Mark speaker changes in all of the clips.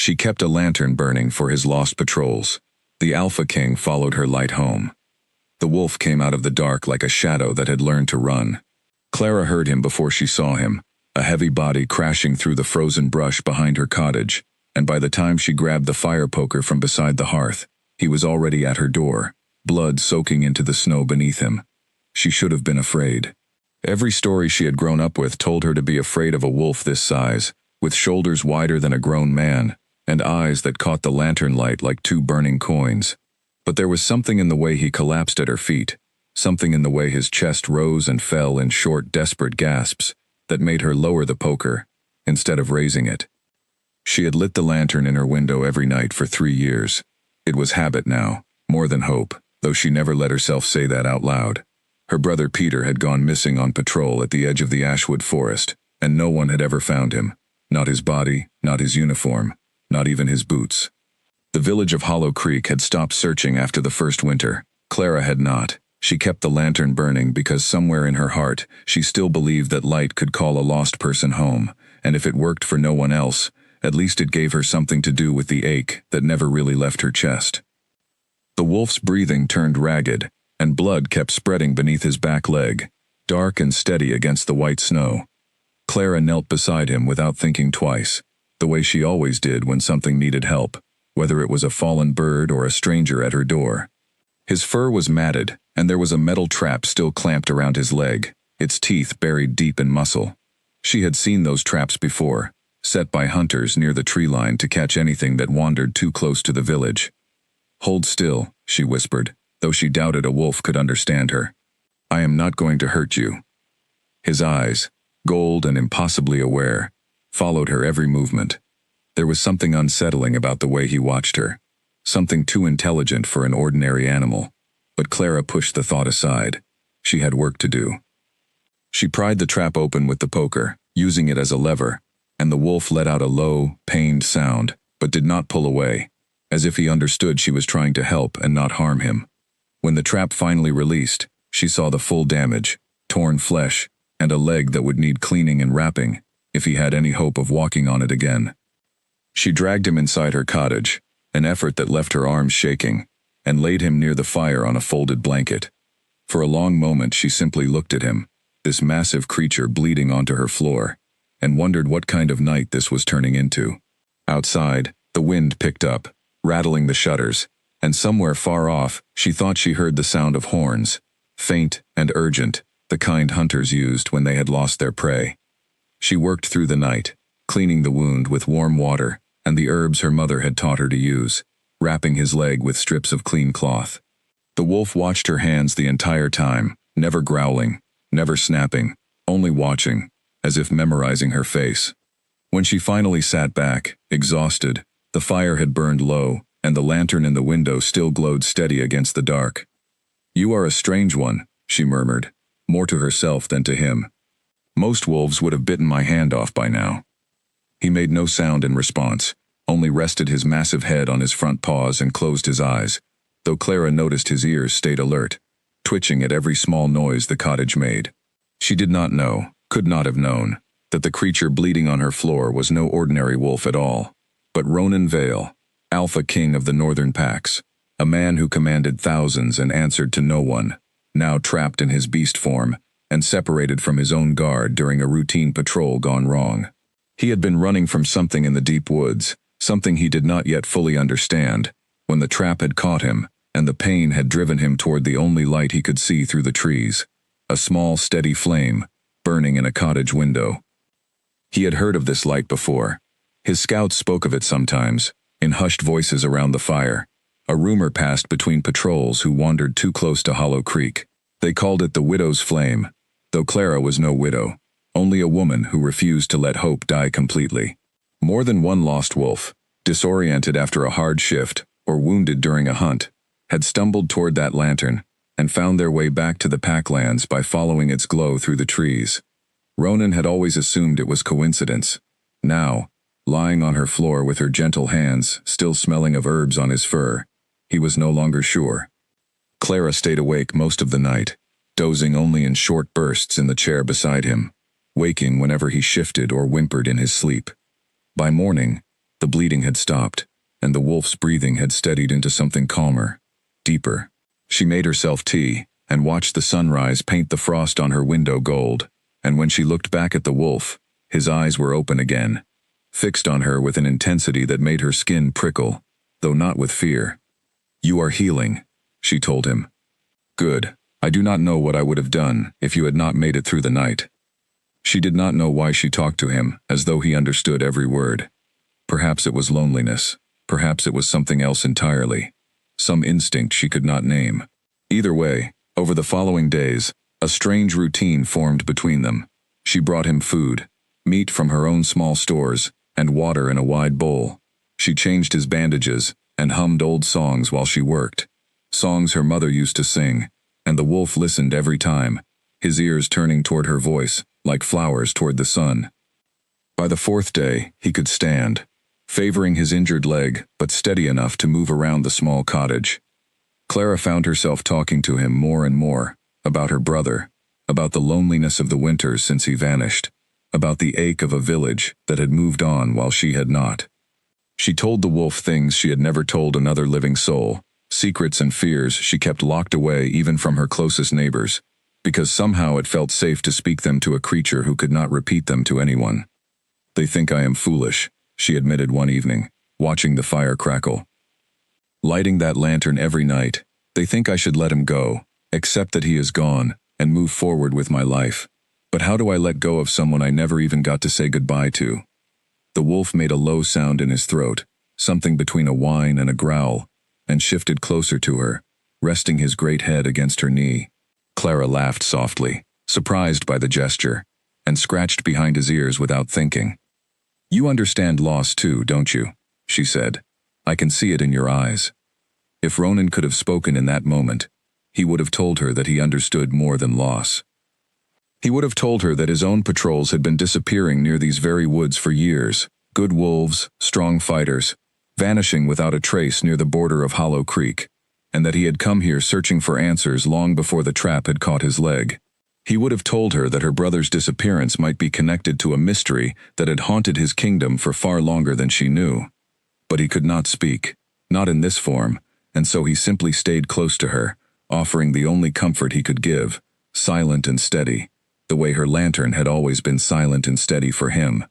Speaker 1: She kept a lantern burning for his lost patrols. The Alpha King followed her light home. The wolf came out of the dark like a shadow that had learned to run. Clara heard him before she saw him, a heavy body crashing through the frozen brush behind her cottage, and by the time she grabbed the fire poker from beside the hearth, he was already at her door, blood soaking into the snow beneath him. She should have been afraid. Every story she had grown up with told her to be afraid of a wolf this size, with shoulders wider than a grown man, and eyes that caught the lantern light like two burning coins. But there was something in the way he collapsed at her feet, something in the way his chest rose and fell in short, desperate gasps, that made her lower the poker, instead of raising it. She had lit the lantern in her window every night for 3 years. It was habit now, more than hope, though she never let herself say that out loud. Her brother Peter had gone missing on patrol at the edge of the Ashwood Forest, and no one had ever found him. Not his body, not his uniform, not even his boots. The village of Hollow Creek had stopped searching after the first winter. Clara had not. She kept the lantern burning because somewhere in her heart she still believed that light could call a lost person home, and if it worked for no one else, at least it gave her something to do with the ache that never really left her chest. The wolf's breathing turned ragged, and blood kept spreading beneath his back leg, dark and steady against the white snow. Clara knelt beside him without thinking twice, the way she always did when something needed help, whether it was a fallen bird or a stranger at her door. His fur was matted, and there was a metal trap still clamped around his leg, its teeth buried deep in muscle. She had seen those traps before, set by hunters near the tree line to catch anything that wandered too close to the village. "Hold still," she whispered, though she doubted a wolf could understand her. "I am not going to hurt you." His eyes, gold and impossibly aware, followed her every movement. There was something unsettling about the way he watched her, something too intelligent for an ordinary animal, but Clara pushed the thought aside. She had work to do. She pried the trap open with the poker, using it as a lever, and the wolf let out a low, pained sound, but did not pull away, as if he understood she was trying to help and not harm him. When the trap finally released, she saw the full damage, torn flesh, and a leg that would need cleaning and wrapping, if he had any hope of walking on it again. She dragged him inside her cottage, an effort that left her arms shaking, and laid him near the fire on a folded blanket. For a long moment she simply looked at him, this massive creature bleeding onto her floor, and wondered what kind of night this was turning into. Outside, the wind picked up, rattling the shutters, and somewhere far off she thought she heard the sound of horns, faint and urgent, the kind hunters used when they had lost their prey. She worked through the night, cleaning the wound with warm water and the herbs her mother had taught her to use, wrapping his leg with strips of clean cloth. The wolf watched her hands the entire time, never growling, never snapping, only watching, as if memorizing her face. When she finally sat back, exhausted, the fire had burned low, and the lantern in the window still glowed steady against the dark. "You are a strange one," she murmured, more to herself than to him. "Most wolves would have bitten my hand off by now." He made no sound in response, only rested his massive head on his front paws and closed his eyes, though Clara noticed his ears stayed alert, twitching at every small noise the cottage made. She did not know, could not have known, that the creature bleeding on her floor was no ordinary wolf at all, but Ronan Vale, Alpha King of the Northern Packs, a man who commanded thousands and answered to no one, now trapped in his beast form and separated from his own guard during a routine patrol gone wrong. He had been running from something in the deep woods, something he did not yet fully understand, when the trap had caught him, and the pain had driven him toward the only light he could see through the trees, a small, steady flame, burning in a cottage window. He had heard of this light before. His scouts spoke of it sometimes, in hushed voices around the fire. A rumor passed between patrols who wandered too close to Hollow Creek. They called it the Widow's Flame, though Clara was no widow, only a woman who refused to let hope die completely. More than one lost wolf, disoriented after a hard shift or wounded during a hunt, had stumbled toward that lantern and found their way back to the packlands by following its glow through the trees. Ronan had always assumed it was coincidence. Now, lying on her floor with her gentle hands still smelling of herbs on his fur, he was no longer sure. Clara stayed awake most of the night, dozing only in short bursts in the chair beside him, waking whenever he shifted or whimpered in his sleep. By morning, The bleeding had stopped, and the wolf's breathing had steadied into something calmer, deeper. She made herself tea, and watched the sunrise paint the frost on her window gold, and when she looked back at the wolf, his eyes were open again, fixed on her with an intensity that made her skin prickle, though not with fear. "You are healing," she told him. "Good. I do not know what I would have done if you had not made it through the night." She did not know why she talked to him, as though he understood every word. Perhaps it was loneliness. Perhaps it was something else entirely. Some instinct she could not name. Either way, over the following days, a strange routine formed between them. She brought him food, meat from her own small stores, and water in a wide bowl. She changed his bandages, and hummed old songs while she worked. Songs her mother used to sing, and the wolf listened every time, his ears turning toward her voice, like flowers toward the sun. By the fourth day, he could stand, favoring his injured leg, but steady enough to move around the small cottage. Clara found herself talking to him more and more, about her brother, about the loneliness of the winters since he vanished, about the ache of a village that had moved on while she had not. She told the wolf things she had never told another living soul, secrets and fears she kept locked away even from her closest neighbors, because somehow it felt safe to speak them to a creature who could not repeat them to anyone. "They think I am foolish," she admitted one evening, watching the fire crackle. "Lighting that lantern every night, they think I should let him go, accept that he is gone, and move forward with my life. But how do I let go of someone I never even got to say goodbye to?" The wolf made a low sound in his throat, something between a whine and a growl, and shifted closer to her, resting his great head against her knee. Clara laughed softly, surprised by the gesture, and scratched behind his ears without thinking. "You understand loss too, don't you?" she said. "I can see it in your eyes." If Ronan could have spoken in that moment, he would have told her that he understood more than loss. He would have told her that his own patrols had been disappearing near these very woods for years, good wolves, strong fighters, vanishing without a trace near the border of Hollow Creek, and that he had come here searching for answers long before the trap had caught his leg. He would have told her that her brother's disappearance might be connected to a mystery that had haunted his kingdom for far longer than she knew. But he could not speak, not in this form, and so he simply stayed close to her, offering the only comfort he could give, silent and steady, the way her lantern had always been silent and steady for him.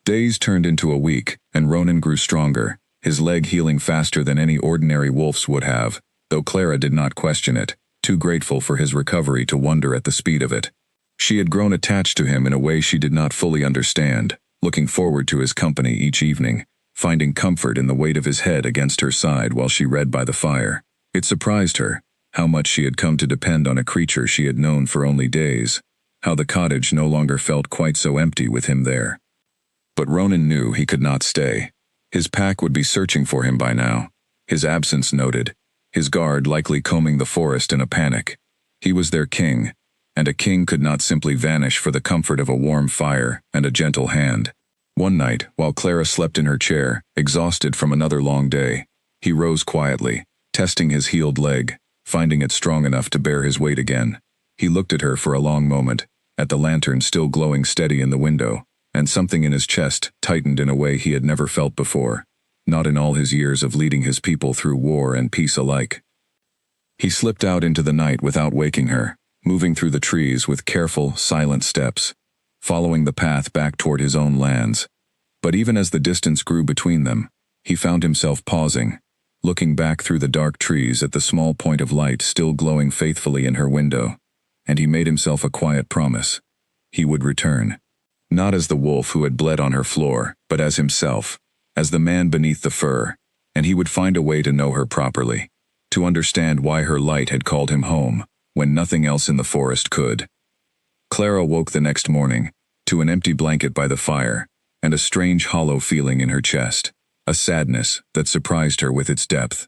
Speaker 1: Days turned into a week, and Ronan grew stronger, his leg healing faster than any ordinary wolf's would have, though Clara did not question it, too grateful for his recovery to wonder at the speed of it. She had grown attached to him in a way she did not fully understand, looking forward to his company each evening, finding comfort in the weight of his head against her side while she read by the fire. It surprised her, how much she had come to depend on a creature she had known for only days, how the cottage no longer felt quite so empty with him there. But Ronan knew he could not stay. His pack would be searching for him by now, his absence noted, his guard likely combing the forest in a panic. He was their king, and a king could not simply vanish for the comfort of a warm fire and a gentle hand. One night, while Clara slept in her chair, exhausted from another long day, he rose quietly, testing his healed leg, finding it strong enough to bear his weight again. He looked at her for a long moment, at the lantern still glowing steady in the window, and something in his chest tightened in a way he had never felt before, not in all his years of leading his people through war and peace alike. He slipped out into the night without waking her, moving through the trees with careful, silent steps, following the path back toward his own lands. But even as the distance grew between them, he found himself pausing, looking back through the dark trees at the small point of light still glowing faithfully in her window, and he made himself a quiet promise. He would return. Not as the wolf who had bled on her floor, but as himself, as the man beneath the fur, and he would find a way to know her properly, to understand why her light had called him home, when nothing else in the forest could. Clara woke the next morning, to an empty blanket by the fire, and a strange hollow feeling in her chest, a sadness that surprised her with its depth.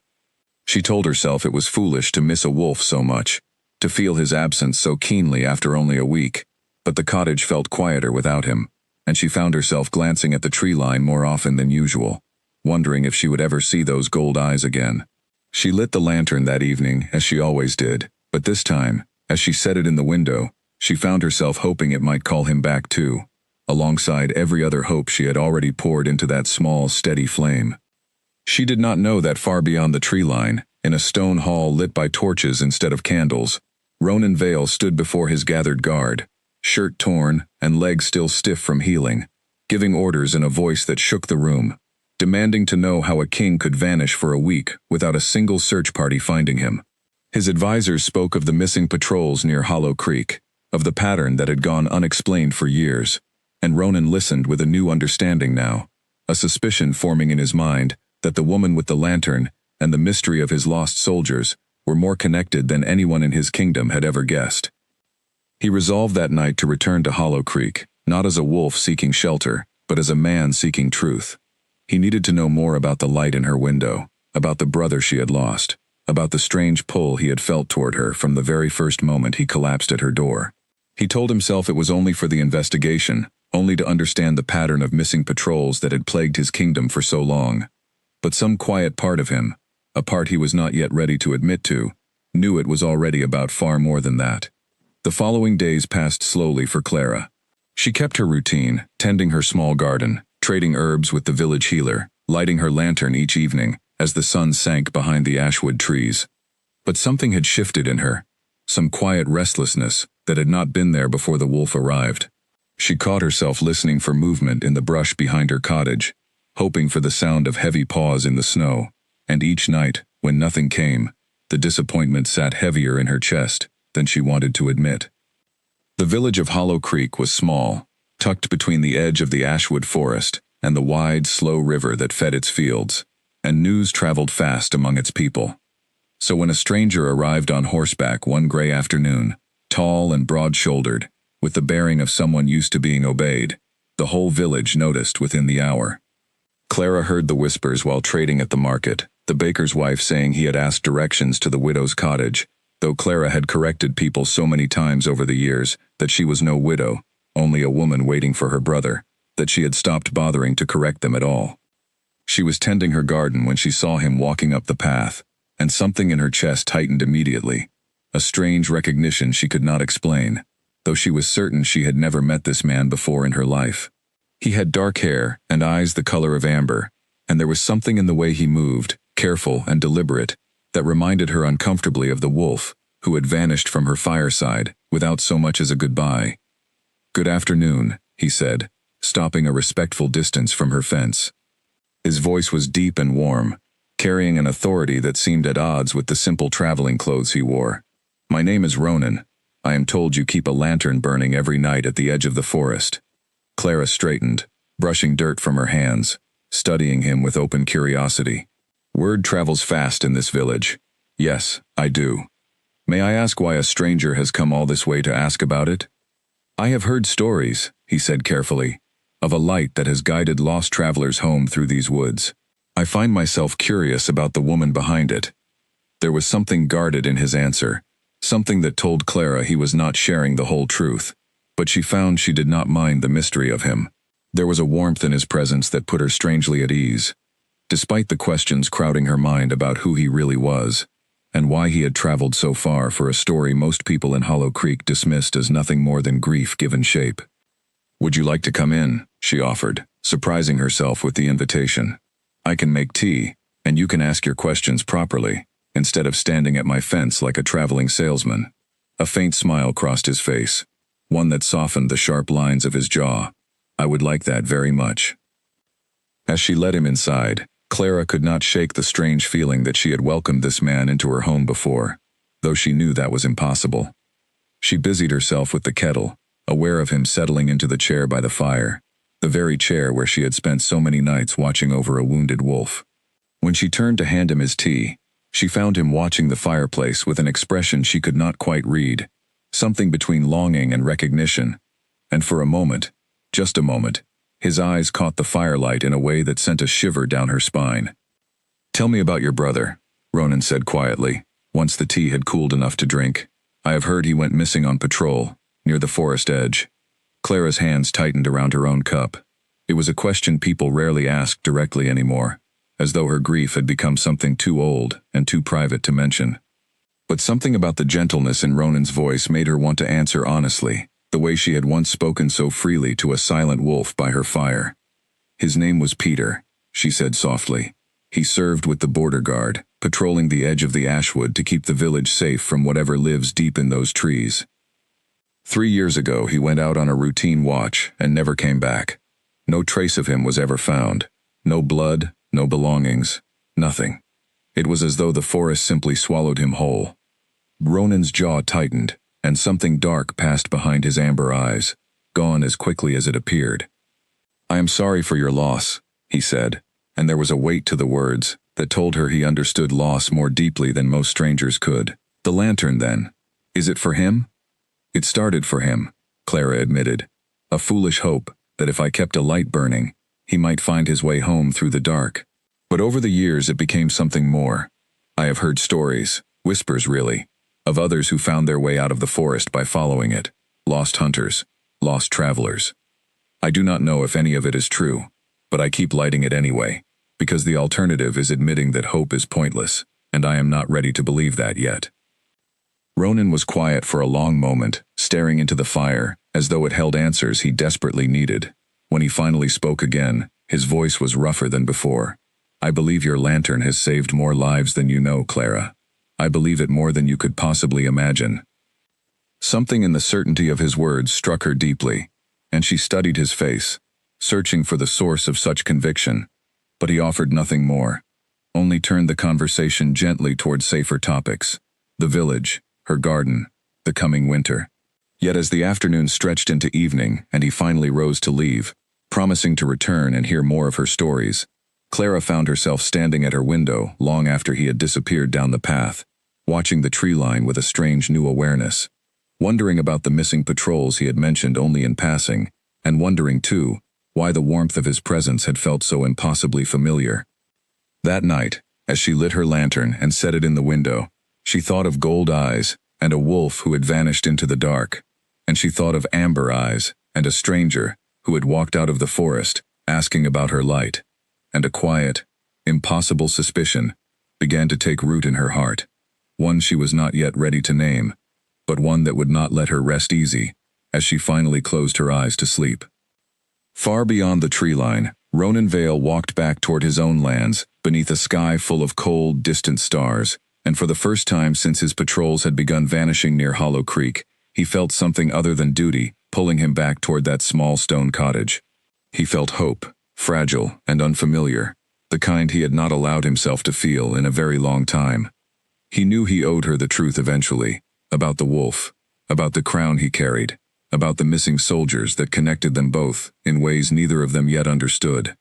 Speaker 1: She told herself it was foolish to miss a wolf so much, to feel his absence so keenly after only a week, but the cottage felt quieter without him, and she found herself glancing at the tree line more often than usual, wondering if she would ever see those gold eyes again. She lit the lantern that evening, as she always did, but this time, as she set it in the window, she found herself hoping it might call him back too. alongside every other hope she had already poured into that small, steady flame. She did not know that far beyond the tree line, in a stone hall lit by torches instead of candles, Ronan Vale stood before his gathered guard, shirt torn and legs still stiff from healing, giving orders in a voice that shook the room, demanding to know how a king could vanish for a week without a single search party finding him. His advisors spoke of the missing patrols near Hollow Creek, of the pattern that had gone unexplained for years, and Ronan listened with a new understanding now, a suspicion forming in his mind that the woman with the lantern and the mystery of his lost soldiers were more connected than anyone in his kingdom had ever guessed. He resolved that night to return to Hollow Creek, not as a wolf seeking shelter, but as a man seeking truth. He needed to know more about the light in her window, about the brother she had lost, about the strange pull he had felt toward her from the very first moment he collapsed at her door. He told himself it was only for the investigation, only to understand the pattern of missing patrols that had plagued his kingdom for so long. But some quiet part of him, a part he was not yet ready to admit to, knew it was already about far more than that. The following days passed slowly for Clara. She kept her routine, tending her small garden, trading herbs with the village healer, lighting her lantern each evening as the sun sank behind the ashwood trees. But something had shifted in her, some quiet restlessness that had not been there before the wolf arrived. She caught herself listening for movement in the brush behind her cottage, hoping for the sound of heavy paws in the snow, and each night, when nothing came, the disappointment sat heavier in her chest than she wanted to admit. The village of Hollow Creek was small, tucked between the edge of the Ashwood Forest and the wide, slow river that fed its fields, and news traveled fast among its people. So when a stranger arrived on horseback one gray afternoon, tall and broad-shouldered, with the bearing of someone used to being obeyed, the whole village noticed within the hour. Clara heard the whispers while trading at the market, the baker's wife saying he had asked directions to the widow's cottage, though Clara had corrected people so many times over the years that she was no widow, only a woman waiting for her brother, that she had stopped bothering to correct them at all. She was tending her garden when she saw him walking up the path, and something in her chest tightened immediately, a strange recognition she could not explain, though she was certain she had never met this man before in her life. He had dark hair and eyes the color of amber, and there was something in the way he moved, careful and deliberate, that reminded her uncomfortably of the wolf who had vanished from her fireside without so much as a goodbye. "Good afternoon," he said, stopping a respectful distance from her fence. His voice was deep and warm, carrying an authority that seemed at odds with the simple traveling clothes he wore. "My name is Ronan. I am told you keep a lantern burning every night at the edge of the forest." Clara straightened, brushing dirt from her hands, studying him with open curiosity. "Word travels fast in this village. Yes, I do. May I ask why a stranger has come all this way to ask about it?" "I have heard stories," he said carefully, "of a light that has guided lost travelers home through these woods. I find myself curious about the woman behind it." There was something guarded in his answer, something that told Clara he was not sharing the whole truth, but she found she did not mind the mystery of him. There was a warmth in his presence that put her strangely at ease, despite the questions crowding her mind about who he really was, and why he had traveled so far for a story most people in Hollow Creek dismissed as nothing more than grief given shape. "Would you like to come in?" she offered, surprising herself with the invitation. "I can make tea, and you can ask your questions properly, instead of standing at my fence like a traveling salesman." A faint smile crossed his face, one that softened the sharp lines of his jaw. "I would like that very much." As she led him inside, Clara could not shake the strange feeling that she had welcomed this man into her home before, though she knew that was impossible. She busied herself with the kettle, aware of him settling into the chair by the fire, the very chair where she had spent so many nights watching over a wounded wolf. When she turned to hand him his tea, she found him watching the fireplace with an expression she could not quite read, something between longing and recognition, and for a moment, just a moment, his eyes caught the firelight in a way that sent a shiver down her spine. "Tell me about your brother," Ronan said quietly, once the tea had cooled enough to drink. "I have heard he went missing on patrol, near the forest edge." Clara's hands tightened around her own cup. It was a question people rarely asked directly anymore, as though her grief had become something too old and too private to mention. But something about the gentleness in Ronan's voice made her want to answer honestly, the way she had once spoken so freely to a silent wolf by her fire. His name was Peter, she said softly. He served with the border guard, patrolling the edge of the ashwood to keep the village safe from whatever lives deep in those trees. 3 years ago, he went out on a routine watch and never came back. No trace of him was ever found. No blood, no belongings, nothing. It was as though the forest simply swallowed him whole. Ronan's jaw tightened, and something dark passed behind his amber eyes, gone as quickly as it appeared. "I am sorry for your loss," he said, and there was a weight to the words that told her he understood loss more deeply than most strangers could. "The lantern, then. Is it for him?" "It started for him," Clara admitted. "A foolish hope that if I kept a light burning, he might find his way home through the dark. But over the years it became something more. I have heard stories, whispers really, of others who found their way out of the forest by following it. Lost hunters, lost travelers. I do not know if any of it is true, but I keep lighting it anyway, because the alternative is admitting that hope is pointless, and I am not ready to believe that yet." Ronan was quiet for a long moment, staring into the fire, as though it held answers he desperately needed. When he finally spoke again, his voice was rougher than before. "I believe your lantern has saved more lives than you know, Clara. I believe it more than you could possibly imagine." Something in the certainty of his words struck her deeply, and she studied his face, searching for the source of such conviction. But he offered nothing more, only turned the conversation gently toward safer topics: the village, her garden, the coming winter. Yet as the afternoon stretched into evening and he finally rose to leave, promising to return and hear more of her stories, Clara found herself standing at her window long after he had disappeared down the path, watching the tree line with a strange new awareness, wondering about the missing patrols he had mentioned only in passing, and wondering, too, why the warmth of his presence had felt so impossibly familiar. That night, as she lit her lantern and set it in the window, she thought of gold eyes and a wolf who had vanished into the dark, and she thought of amber eyes and a stranger who had walked out of the forest, asking about her light, and a quiet, impossible suspicion began to take root in her heart, one she was not yet ready to name, but one that would not let her rest easy as she finally closed her eyes to sleep. Far beyond the tree line, Ronan Vale walked back toward his own lands, beneath a sky full of cold, distant stars, and for the first time since his patrols had begun vanishing near Hollow Creek, he felt something other than duty pulling him back toward that small stone cottage. He felt hope, fragile and unfamiliar, the kind he had not allowed himself to feel in a very long time. He knew he owed her the truth eventually, about the wolf, about the crown he carried, about the missing soldiers that connected them both in ways neither of them yet understood.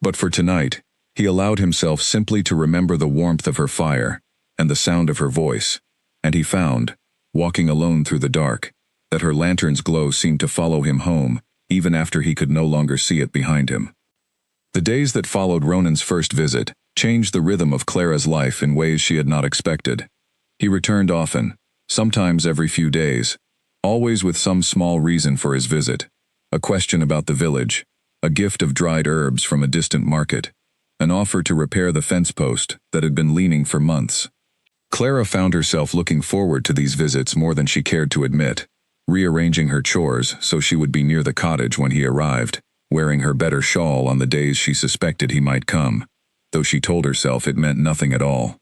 Speaker 1: But for tonight, he allowed himself simply to remember the warmth of her fire and the sound of her voice, and he found, walking alone through the dark, that her lantern's glow seemed to follow him home even after he could no longer see it behind him. The days that followed Ronan's first visit changed the rhythm of Clara's life in ways she had not expected. He returned often, sometimes every few days, always with some small reason for his visit: a question about the village, a gift of dried herbs from a distant market, an offer to repair the fence post that had been leaning for months. Clara found herself looking forward to these visits more than she cared to admit, rearranging her chores so she would be near the cottage when he arrived, wearing her better shawl on the days she suspected he might come, though she told herself it meant nothing at all.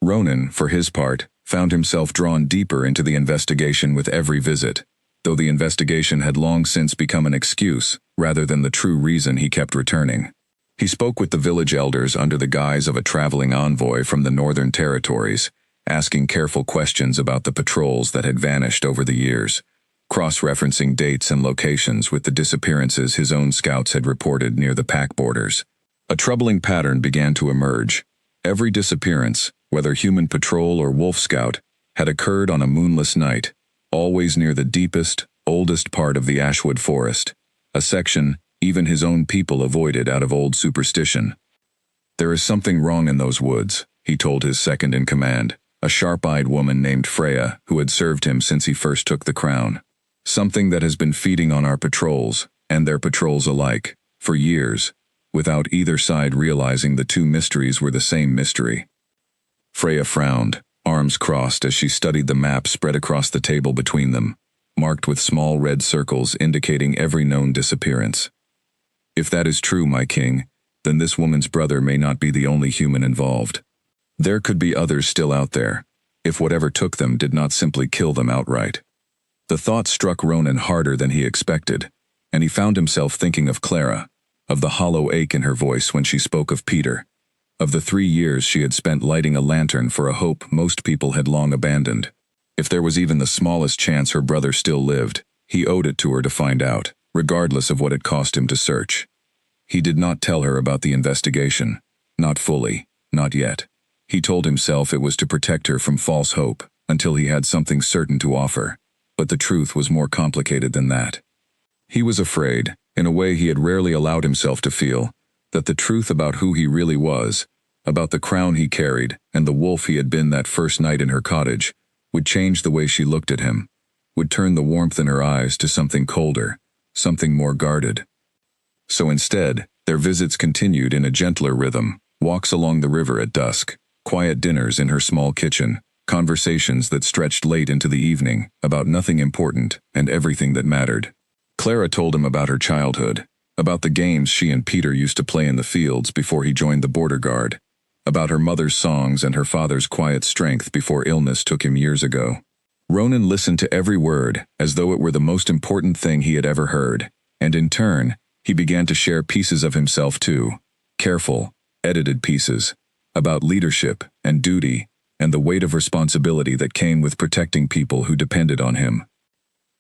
Speaker 1: Ronan, for his part, found himself drawn deeper into the investigation with every visit, though the investigation had long since become an excuse rather than the true reason he kept returning. He spoke with the village elders under the guise of a traveling envoy from the Northern Territories, asking careful questions about the patrols that had vanished over the years, cross-referencing dates and locations with the disappearances his own scouts had reported near the pack borders. A troubling pattern began to emerge. Every disappearance, whether human patrol or wolf scout, had occurred on a moonless night, always near the deepest, oldest part of the Ashwood Forest, a section even his own people avoided out of old superstition. "There is something wrong in those woods," he told his second-in-command, a sharp-eyed woman named Freya who had served him since he first took the crown. "Something that has been feeding on our patrols, and their patrols alike, for years, without either side realizing the two mysteries were the same mystery." Freya frowned, arms crossed as she studied the map spread across the table between them. marked with small red circles indicating every known disappearance. If that is true, my king, then this woman's brother may not be the only human involved. There could be others still out there, if whatever took them did not simply kill them outright. The thought struck Ronan harder than he expected, and he found himself thinking of Clara, of the hollow ache in her voice when she spoke of Peter, of the 3 years she had spent lighting a lantern for a hope most people had long abandoned. If there was even the smallest chance her brother still lived, he owed it to her to find out, regardless of what it cost him to search. He did not tell her about the investigation, not fully, not yet. He told himself it was to protect her from false hope, until he had something certain to offer. But the truth was more complicated than that. He was afraid, in a way he had rarely allowed himself to feel, that the truth about who he really was, about the crown he carried and the wolf he had been that first night in her cottage, would change the way she looked at him, would turn the warmth in her eyes to something colder, something more guarded. So instead, their visits continued in a gentler rhythm, walks along the river at dusk, quiet dinners in her small kitchen, conversations that stretched late into the evening about nothing important and everything that mattered. Clara told him about her childhood, about the games she and Peter used to play in the fields before he joined the border guard, about her mother's songs and her father's quiet strength before illness took him years ago. Ronan listened to every word as though it were the most important thing he had ever heard, and in turn, he began to share pieces of himself too, careful, edited pieces, about leadership and duty and the weight of responsibility that came with protecting people who depended on him.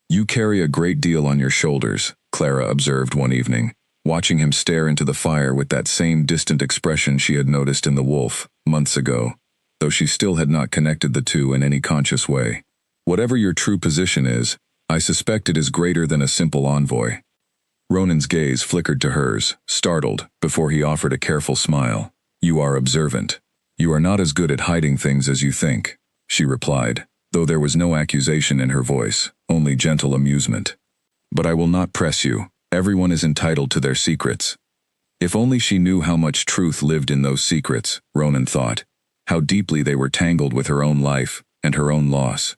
Speaker 1: "You carry a great deal on your shoulders," Clara observed one evening, watching him stare into the fire with that same distant expression she had noticed in the wolf, months ago, though she still had not connected the two in any conscious way. "Whatever your true position is, I suspect it is greater than a simple envoy." Ronan's gaze flickered to hers, startled, before he offered a careful smile. "You are observant. You are not as good at hiding things as you think," she replied, though there was no accusation in her voice, only gentle amusement. "But I will not press you. Everyone is entitled to their secrets." If only she knew how much truth lived in those secrets, Ronan thought, how deeply they were tangled with her own life and her own loss.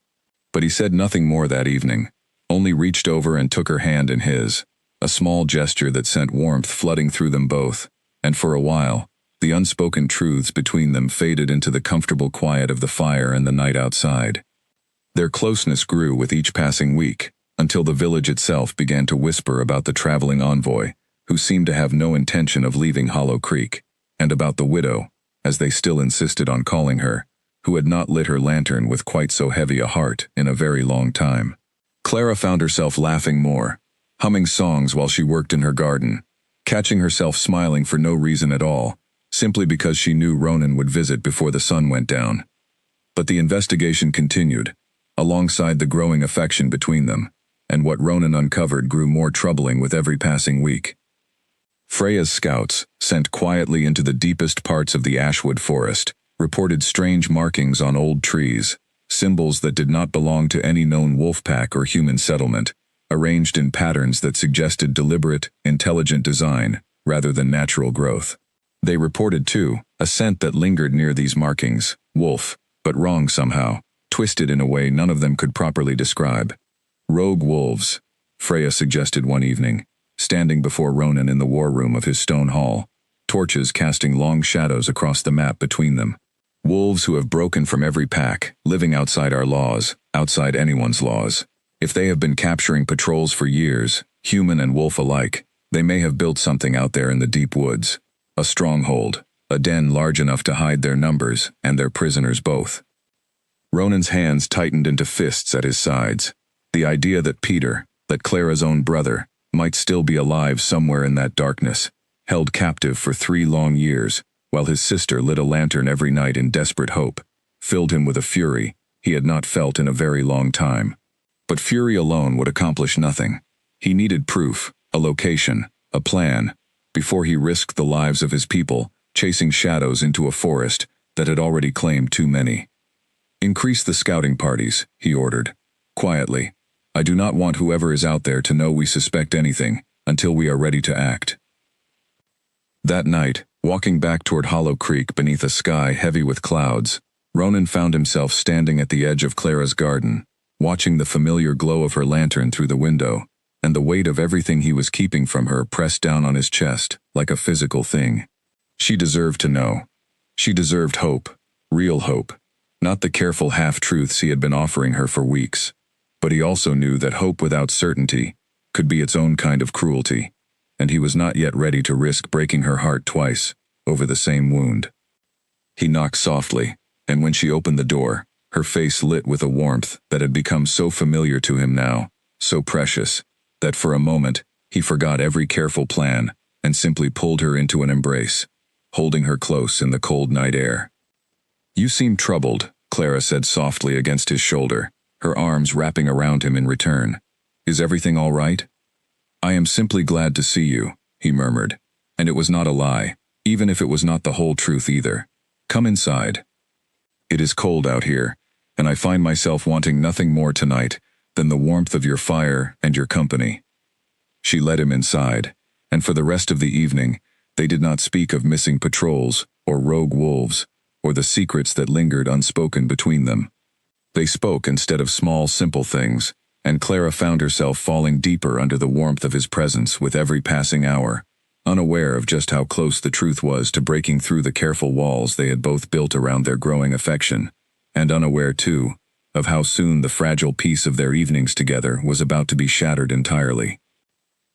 Speaker 1: But he said nothing more that evening, only reached over and took her hand in his, a small gesture that sent warmth flooding through them both, and for a while, the unspoken truths between them faded into the comfortable quiet of the fire and the night outside. Their closeness grew with each passing week, until the village itself began to whisper about the traveling envoy, who seemed to have no intention of leaving Hollow Creek, and about the widow, as they still insisted on calling her, who had not lit her lantern with quite so heavy a heart in a very long time. Clara found herself laughing more, humming songs while she worked in her garden, catching herself smiling for no reason at all, simply because she knew Ronan would visit before the sun went down. But the investigation continued, alongside the growing affection between them, and what Ronan uncovered grew more troubling with every passing week. Freya's scouts, sent quietly into the deepest parts of the Ashwood forest, reported strange markings on old trees, symbols that did not belong to any known wolf pack or human settlement, arranged in patterns that suggested deliberate, intelligent design, rather than natural growth. They reported, too, a scent that lingered near these markings, wolf, but wrong somehow, twisted in a way none of them could properly describe. "Rogue wolves," Freya suggested one evening, standing before Ronan in the war room of his stone hall, torches casting long shadows across the map between them. "Wolves who have broken from every pack, living outside our laws, outside anyone's laws. If they have been capturing patrols for years, human and wolf alike, they may have built something out there in the deep woods. A stronghold, a den large enough to hide their numbers and their prisoners both." Ronan's hands tightened into fists at his sides. The idea that Peter, that Clara's own brother, might still be alive somewhere in that darkness, held captive for 3 long years, while his sister lit a lantern every night in desperate hope, filled him with a fury he had not felt in a very long time. But fury alone would accomplish nothing. He needed proof, a location, a plan, before he risked the lives of his people, chasing shadows into a forest that had already claimed too many. "Increase the scouting parties," he ordered, quietly. "I do not want whoever is out there to know we suspect anything, until we are ready to act." That night, walking back toward Hollow Creek beneath a sky heavy with clouds, Ronan found himself standing at the edge of Clara's garden, watching the familiar glow of her lantern through the window, and the weight of everything he was keeping from her pressed down on his chest like a physical thing. She deserved to know. She deserved hope, real hope, not the careful half-truths he had been offering her for weeks. But he also knew that hope without certainty could be its own kind of cruelty, and he was not yet ready to risk breaking her heart twice over the same wound. He knocked softly, and when she opened the door, her face lit with a warmth that had become so familiar to him now, so precious, that for a moment he forgot every careful plan and simply pulled her into an embrace, holding her close in the cold night air. "You seem troubled," Clara said softly against his shoulder, her arms wrapping around him in return. "Is everything all right?" "I am simply glad to see you," he murmured, and it was not a lie, even if it was not the whole truth either. "Come inside. It is cold out here, and I find myself wanting nothing more tonight than the warmth of your fire and your company." She led him inside, and for the rest of the evening, they did not speak of missing patrols or rogue wolves, or the secrets that lingered unspoken between them. They spoke instead of small, simple things, and Clara found herself falling deeper under the warmth of his presence with every passing hour, unaware of just how close the truth was to breaking through the careful walls they had both built around their growing affection, and unaware, too, of how soon the fragile peace of their evenings together was about to be shattered entirely.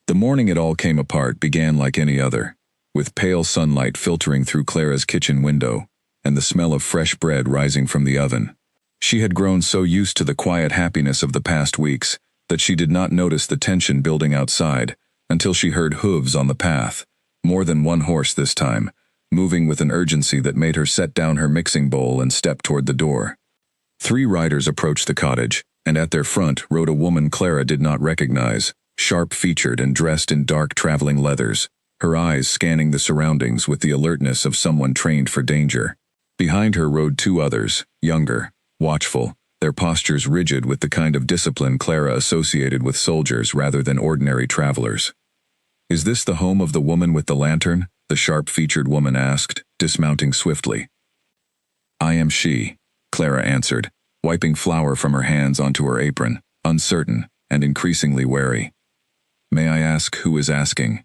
Speaker 1: The morning it all came apart began like any other, with pale sunlight filtering through Clara's kitchen window, and the smell of fresh bread rising from the oven. She had grown so used to the quiet happiness of the past weeks that she did not notice the tension building outside until she heard hooves on the path, more than one horse this time, moving with an urgency that made her set down her mixing bowl and step toward the door. 3 riders approached the cottage, and at their front rode a woman Clara did not recognize, sharp-featured and dressed in dark traveling leathers, her eyes scanning the surroundings with the alertness of someone trained for danger. Behind her rode 2 others, younger, watchful, their postures rigid with the kind of discipline Clara associated with soldiers rather than ordinary travelers. "Is this the home of the woman with the lantern?" the sharp-featured woman asked, dismounting swiftly. "I am she," Clara answered, wiping flour from her hands onto her apron, uncertain and increasingly wary. "May I ask who is asking?"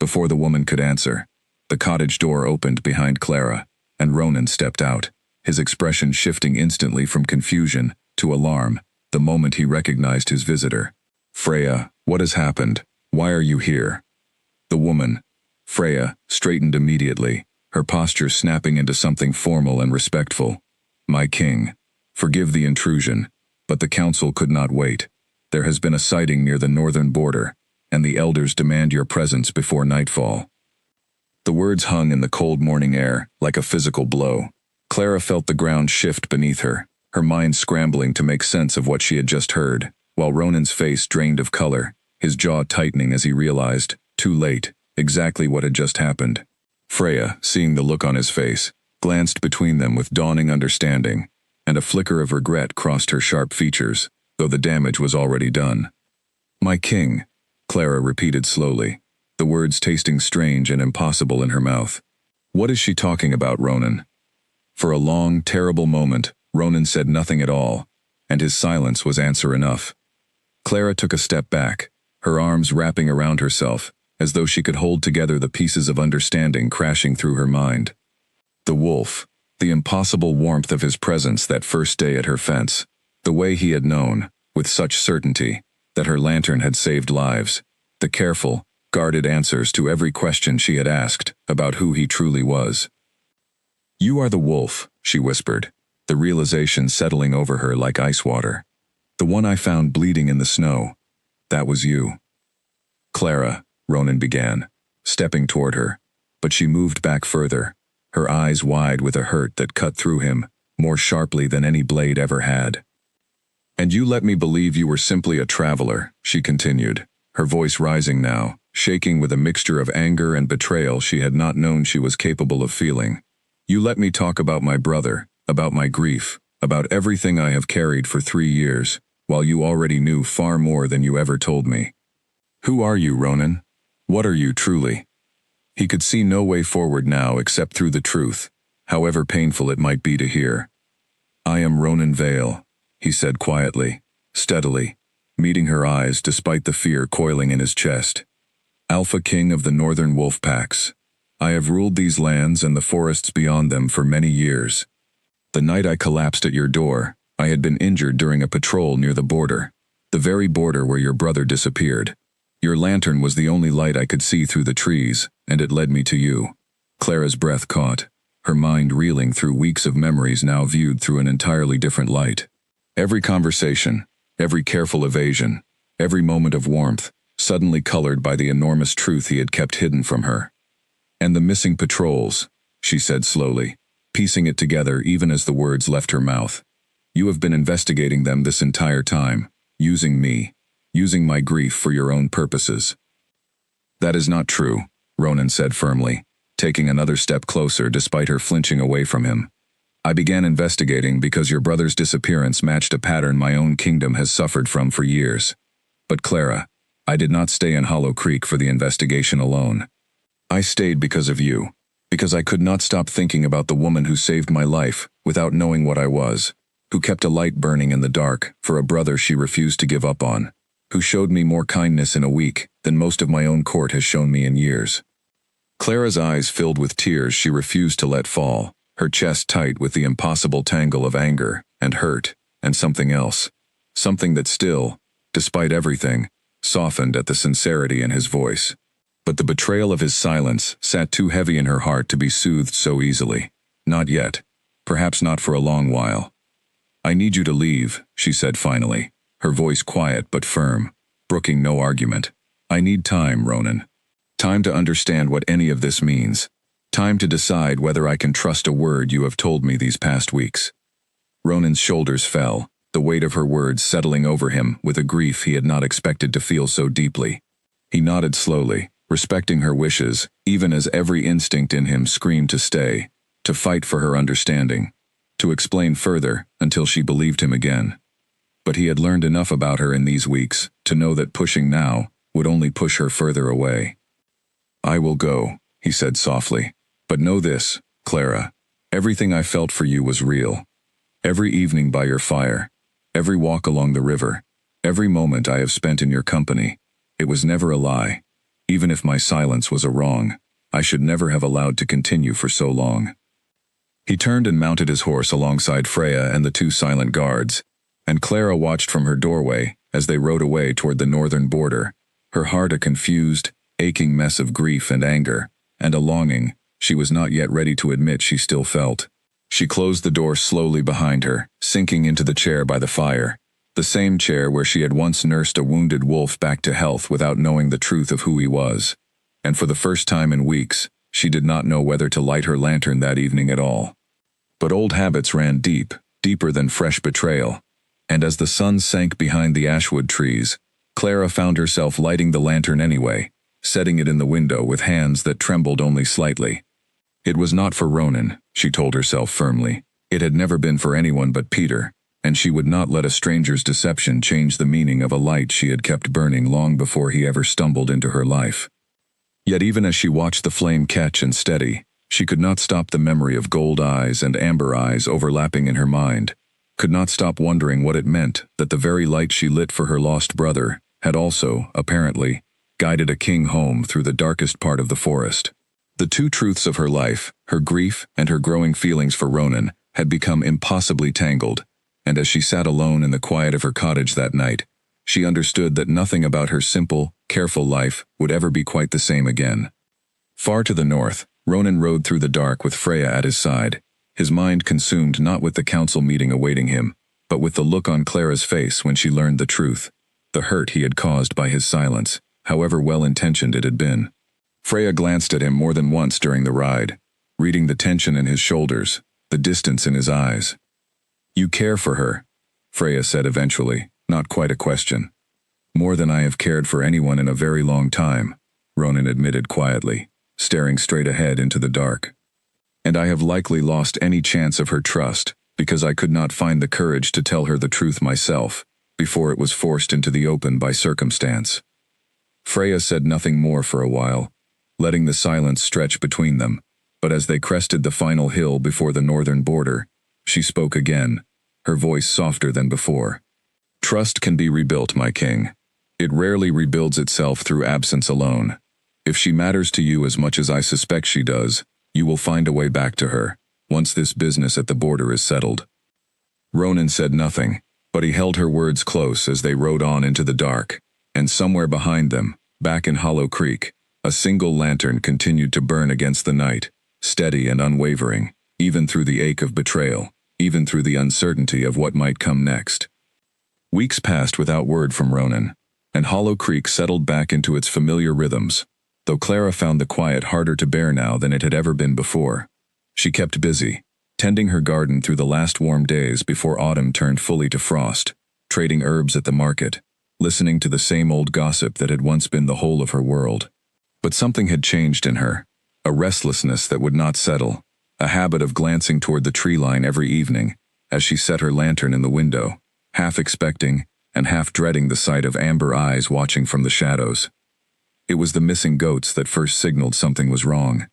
Speaker 1: Before the woman could answer, the cottage door opened behind Clara, and Ronan stepped out, his expression shifting instantly from confusion to alarm the moment he recognized his visitor. "Freya, what has happened? Why are you here?" The woman, Freya, straightened immediately, her posture snapping into something formal and respectful. "My king, forgive the intrusion, but the council could not wait. There has been a sighting near the northern border, and the elders demand your presence before nightfall." The words hung in the cold morning air like a physical blow. Clara felt the ground shift beneath her, her mind scrambling to make sense of what she had just heard, while Ronan's face drained of color, his jaw tightening as he realized, too late, exactly what had just happened. Freya, seeing the look on his face, glanced between them with dawning understanding, and a flicker of regret crossed her sharp features, though the damage was already done. "My king," Clara repeated slowly, the words tasting strange and impossible in her mouth. "What is she talking about, Ronan?" For a long, terrible moment, Ronan said nothing at all, and his silence was answer enough. Clara took a step back, her arms wrapping around herself, as though she could hold together the pieces of understanding crashing through her mind. The wolf, the impossible warmth of his presence that first day at her fence, the way he had known, with such certainty, that her lantern had saved lives, the careful, guarded answers to every question she had asked about who he truly was. "You are the wolf," she whispered, the realization settling over her like ice water. "The one I found bleeding in the snow. That was you." "Clara," Ronan began, stepping toward her, but she moved back further, her eyes wide with a hurt that cut through him more sharply than any blade ever had. "And you let me believe you were simply a traveler," she continued, her voice rising now, shaking with a mixture of anger and betrayal she had not known she was capable of feeling. "You let me talk about my brother, about my grief, about everything I have carried for 3 years, while you already knew far more than you ever told me. Who are you, Ronan? What are you truly?" He could see no way forward now except through the truth, however painful it might be to hear. "I am Ronan Vale," he said quietly, steadily, meeting her eyes despite the fear coiling in his chest. Alpha King of the Northern Wolf Packs. I have ruled these lands and the forests beyond them for many years. The night I collapsed at your door, I had been injured during a patrol near the border, the very border where your brother disappeared. Your lantern was the only light I could see through the trees, and it led me to you. Clara's breath caught, her mind reeling through weeks of memories now viewed through an entirely different light. Every conversation, every careful evasion, every moment of warmth, suddenly colored by the enormous truth he had kept hidden from her. And the missing patrols, she said slowly, piecing it together even as the words left her mouth. You have been investigating them this entire time, using me, using my grief for your own purposes. That is not true, Ronan said firmly, taking another step closer despite her flinching away from him. I began investigating because your brother's disappearance matched a pattern my own kingdom has suffered from for years. But Clara, I did not stay in Hollow Creek for the investigation alone. I stayed because of you, because I could not stop thinking about the woman who saved my life without knowing what I was, who kept a light burning in the dark for a brother she refused to give up on, who showed me more kindness in a week than most of my own court has shown me in years. Clara's eyes filled with tears she refused to let fall, her chest tight with the impossible tangle of anger and hurt and something else, something that still, despite everything, softened at the sincerity in his voice. But the betrayal of his silence sat too heavy in her heart to be soothed so easily. Not yet. Perhaps not for a long while. I need you to leave, she said finally, her voice quiet but firm, brooking no argument. I need time, Ronan. Time to understand what any of this means. Time to decide whether I can trust a word you have told me these past weeks. Ronan's shoulders fell, the weight of her words settling over him with a grief he had not expected to feel so deeply. He nodded slowly, respecting her wishes, even as every instinct in him screamed to stay, to fight for her understanding, to explain further until she believed him again. But he had learned enough about her in these weeks to know that pushing now would only push her further away. I will go, he said softly, but know this, Clara, everything I felt for you was real. Every evening by your fire, every walk along the river, every moment I have spent in your company, it was never a lie. Even if my silence was a wrong, I should never have allowed to continue for so long. He turned and mounted his horse alongside Freya and the two silent guards, and Clara watched from her doorway as they rode away toward the northern border, her heart a confused, aching mess of grief and anger, and a longing she was not yet ready to admit she still felt. She closed the door slowly behind her, sinking into the chair by the fire, the same chair where she had once nursed a wounded wolf back to health without knowing the truth of who he was. And for the first time in weeks, she did not know whether to light her lantern that evening at all. But old habits ran deep, deeper than fresh betrayal, and as the sun sank behind the ashwood trees, Clara found herself lighting the lantern anyway, setting it in the window with hands that trembled only slightly. It was not for Ronan, she told herself firmly. It had never been for anyone but Peter, and she would not let a stranger's deception change the meaning of a light she had kept burning long before he ever stumbled into her life. Yet even as she watched the flame catch and steady, she could not stop the memory of gold eyes and amber eyes overlapping in her mind, could not stop wondering what it meant that the very light she lit for her lost brother had also, apparently, guided a king home through the darkest part of the forest. The two truths of her life, her grief and her growing feelings for Ronan, had become impossibly tangled, and as she sat alone in the quiet of her cottage that night, she understood that nothing about her simple, careful life would ever be quite the same again. Far to the north, Ronan rode through the dark with Freya at his side, his mind consumed not with the council meeting awaiting him, but with the look on Clara's face when she learned the truth, the hurt he had caused by his silence, however well-intentioned it had been. Freya glanced at him more than once during the ride, reading the tension in his shoulders, the distance in his eyes. You care for her, Freya said eventually, not quite a question. More than I have cared for anyone in a very long time, Ronan admitted quietly, staring straight ahead into the dark. And I have likely lost any chance of her trust, because I could not find the courage to tell her the truth myself, before it was forced into the open by circumstance. Freya said nothing more for a while, letting the silence stretch between them, but as they crested the final hill before the northern border, she spoke again, her voice softer than before. Trust can be rebuilt, my king. It rarely rebuilds itself through absence alone. If she matters to you as much as I suspect she does, you will find a way back to her, once this business at the border is settled." Ronan said nothing, but he held her words close as they rode on into the dark, and somewhere behind them, back in Hollow Creek, a single lantern continued to burn against the night, steady and unwavering, even through the ache of betrayal, even through the uncertainty of what might come next. Weeks passed without word from Ronan, and Hollow Creek settled back into its familiar rhythms, though Clara found the quiet harder to bear now than it had ever been before. She kept busy, tending her garden through the last warm days before autumn turned fully to frost, trading herbs at the market, listening to the same old gossip that had once been the whole of her world. But something had changed in her, a restlessness that would not settle, a habit of glancing toward the tree line every evening, as she set her lantern in the window, half expecting and half dreading the sight of amber eyes watching from the shadows. It was the missing goats that first signaled something was wrong.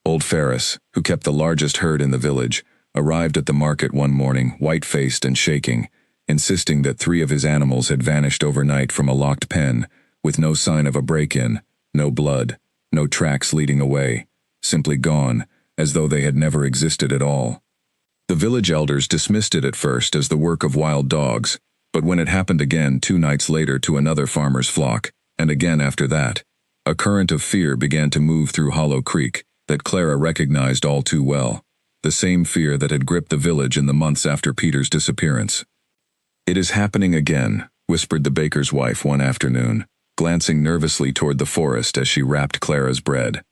Speaker 1: Old Ferris, who kept the largest herd in the village, arrived at the market one morning, white-faced and shaking, insisting that 3 of his animals had vanished overnight from a locked pen, with no sign of a break-in, no blood, no tracks leading away, simply gone, as though they had never existed at all. The village elders dismissed it at first as the work of wild dogs, but when it happened again 2 nights later to another farmer's flock, and again after that, a current of fear began to move through Hollow Creek that Clara recognized all too well, the same fear that had gripped the village in the months after Peter's disappearance. "It is happening again," whispered the baker's wife one afternoon, glancing nervously toward the forest as she wrapped Clara's bread.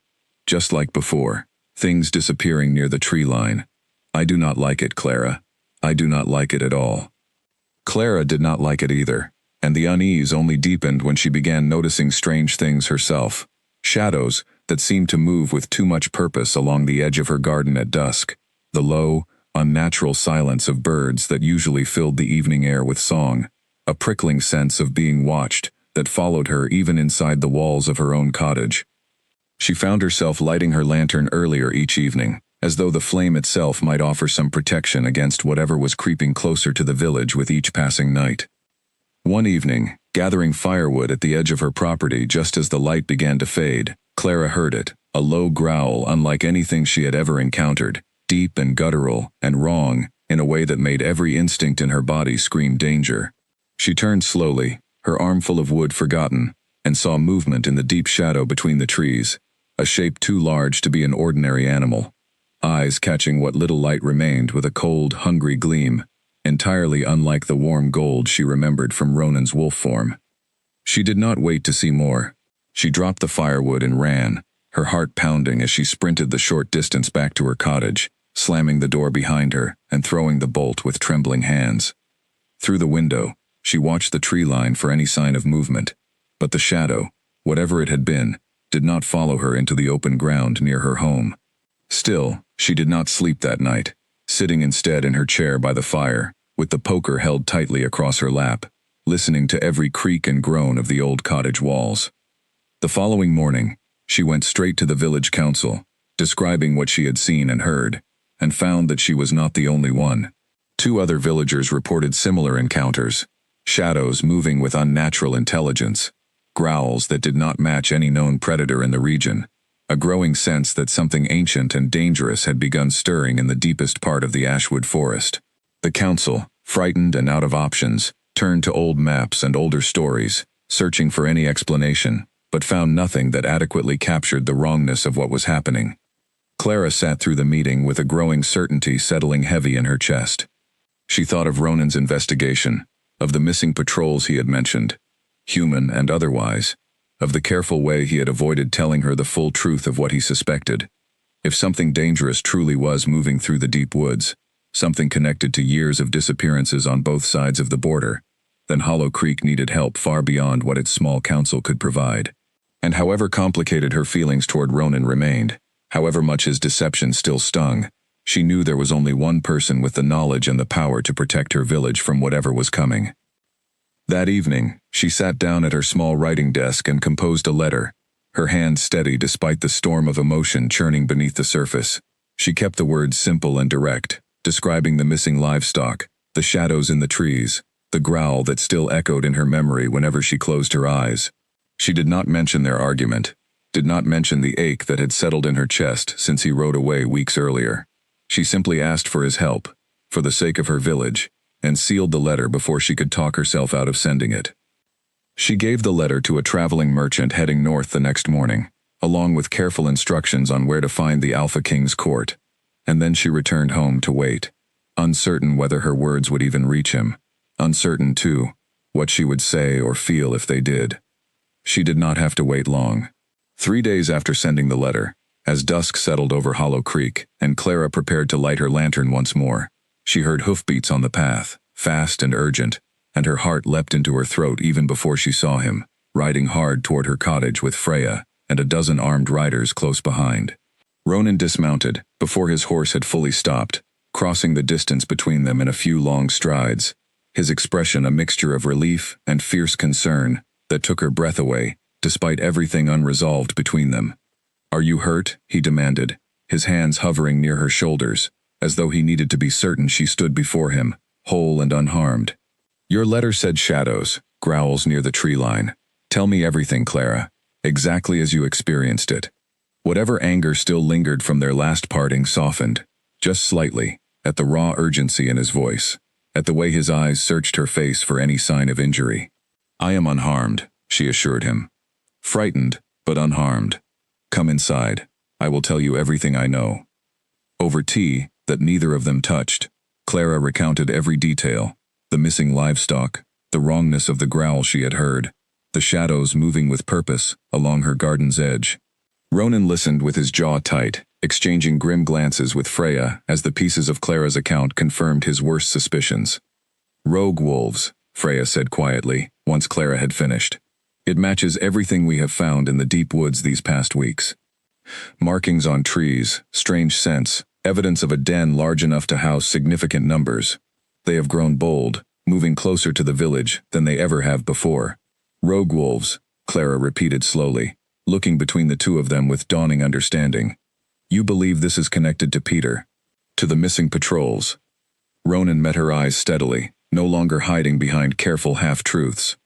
Speaker 1: "Just like before, things disappearing near the tree line. I do not like it, Clara. I do not like it at all." Clara did not like it either, and the unease only deepened when she began noticing strange things herself. Shadows that seemed to move with too much purpose along the edge of her garden at dusk, the low, unnatural silence of birds that usually filled the evening air with song, a prickling sense of being watched that followed her even inside the walls of her own cottage. She found herself lighting her lantern earlier each evening, as though the flame itself might offer some protection against whatever was creeping closer to the village with each passing night. One evening, gathering firewood at the edge of her property just as the light began to fade, Clara heard it, a low growl unlike anything she had ever encountered, deep and guttural and wrong in a way that made every instinct in her body scream danger. She turned slowly, her armful of wood forgotten, and saw movement in the deep shadow between the trees, a shape too large to be an ordinary animal, eyes catching what little light remained with a cold, hungry gleam, entirely unlike the warm gold she remembered from Ronan's wolf form. She did not wait to see more. She dropped the firewood and ran, her heart pounding as she sprinted the short distance back to her cottage, slamming the door behind her and throwing the bolt with trembling hands. Through the window, she watched the tree line for any sign of movement, but the shadow, whatever it had been, did not follow her into the open ground near her home. Still, she did not sleep that night, sitting instead in her chair by the fire, with the poker held tightly across her lap, listening to every creak and groan of the old cottage walls. The following morning, she went straight to the village council, describing what she had seen and heard, and found that she was not the only one. 2 other villagers reported similar encounters, shadows moving with unnatural intelligence, growls that did not match any known predator in the region, a growing sense that something ancient and dangerous had begun stirring in the deepest part of the Ashwood forest. The council, frightened and out of options, turned to old maps and older stories, searching for any explanation, but found nothing that adequately captured the wrongness of what was happening. Clara sat through the meeting with a growing certainty settling heavy in her chest. She thought of Ronan's investigation, of the missing patrols he had mentioned, human and otherwise, of the careful way he had avoided telling her the full truth of what he suspected. If something dangerous truly was moving through the deep woods, something connected to years of disappearances on both sides of the border, then Hollow Creek needed help far beyond what its small council could provide. And however complicated her feelings toward Ronan remained, however much his deception still stung, she knew there was only one person with the knowledge and the power to protect her village from whatever was coming. That evening, she sat down at her small writing desk and composed a letter, her hand steady despite the storm of emotion churning beneath the surface. She kept the words simple and direct, describing the missing livestock, the shadows in the trees, the the growl that still echoed in her memory whenever she closed her eyes. She did not mention their argument, did not mention the ache that had settled in her chest since he rode away weeks earlier. She simply asked for his help, for the sake of her village, and sealed the letter before she could talk herself out of sending it. She gave the letter to a traveling merchant heading north the next morning, along with careful instructions on where to find the Alpha King's court, and then she returned home to wait, uncertain whether her words would even reach him, uncertain, too, what she would say or feel if they did. She did not have to wait long. 3 days after sending the letter, as dusk settled over Hollow Creek and Clara prepared to light her lantern once more, she heard hoofbeats on the path, fast and urgent, and her heart leapt into her throat even before she saw him, riding hard toward her cottage with Freya and a dozen armed riders close behind. Ronan dismounted, before his horse had fully stopped, crossing the distance between them in a few long strides, his expression a mixture of relief and fierce concern that took her breath away, despite everything unresolved between them. "Are you hurt?" he demanded, his hands hovering near her shoulders, as though he needed to be certain she stood before him, whole and unharmed. "Your letter said shadows," growls near the tree line. "Tell me everything, Clara, exactly as you experienced it." Whatever anger still lingered from their last parting softened, just slightly, at the raw urgency in his voice, at the way his eyes searched her face for any sign of injury. "I am unharmed," she assured him. "Frightened, but unharmed. Come inside. I will tell you everything I know." Over tea, that neither of them touched, Clara recounted every detail, the missing livestock, the wrongness of the growl she had heard, the shadows moving with purpose along her garden's edge. Ronan listened with his jaw tight, exchanging grim glances with Freya as the pieces of Clara's account confirmed his worst suspicions. "Rogue wolves," Freya said quietly, once Clara had finished. "It matches everything we have found in the deep woods these past weeks. Markings on trees, strange scents, evidence of a den large enough to house significant numbers. They have grown bold, moving closer to the village than they ever have before." "Rogue wolves," Clara repeated slowly, looking between the two of them with dawning understanding. "You believe this is connected to Peter? To the missing patrols?" Ronan met her eyes steadily, no longer hiding behind careful half-truths.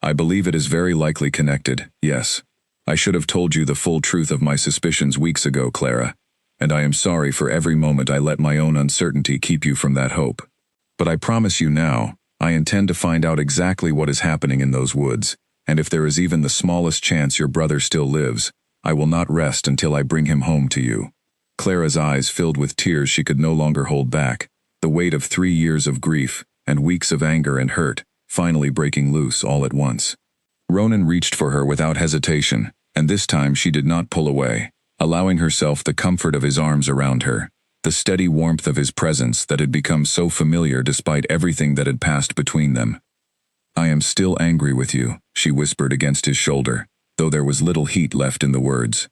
Speaker 1: "I believe it is very likely connected, yes. I should have told you the full truth of my suspicions weeks ago, Clara, and I am sorry for every moment I let my own uncertainty keep you from that hope. But I promise you now, I intend to find out exactly what is happening in those woods, and if there is even the smallest chance your brother still lives, I will not rest until I bring him home to you." Clara's eyes filled with tears she could no longer hold back, the weight of 3 years of grief and weeks of anger and hurt finally breaking loose all at once. Ronan reached for her without hesitation, and this time she did not pull away, allowing herself the comfort of his arms around her, the steady warmth of his presence that had become so familiar despite everything that had passed between them. "I am still angry with you," she whispered against his shoulder, though there was little heat left in the words.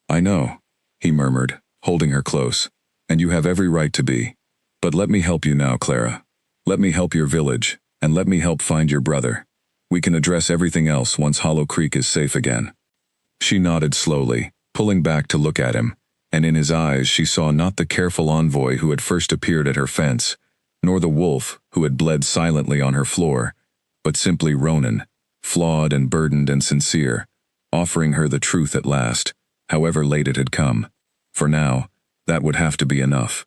Speaker 1: "I know," he murmured, holding her close, "and you have every right to be. But let me help you now, Clara. Let me help your village, and let me help find your brother. We can address everything else once Hollow Creek is safe again." She nodded slowly, pulling back to look at him, and in his eyes she saw not the careful envoy who had first appeared at her fence, nor the wolf who had bled silently on her floor, but simply Ronan, flawed and burdened and sincere, offering her the truth at last, however late it had come. For now, that would have to be enough.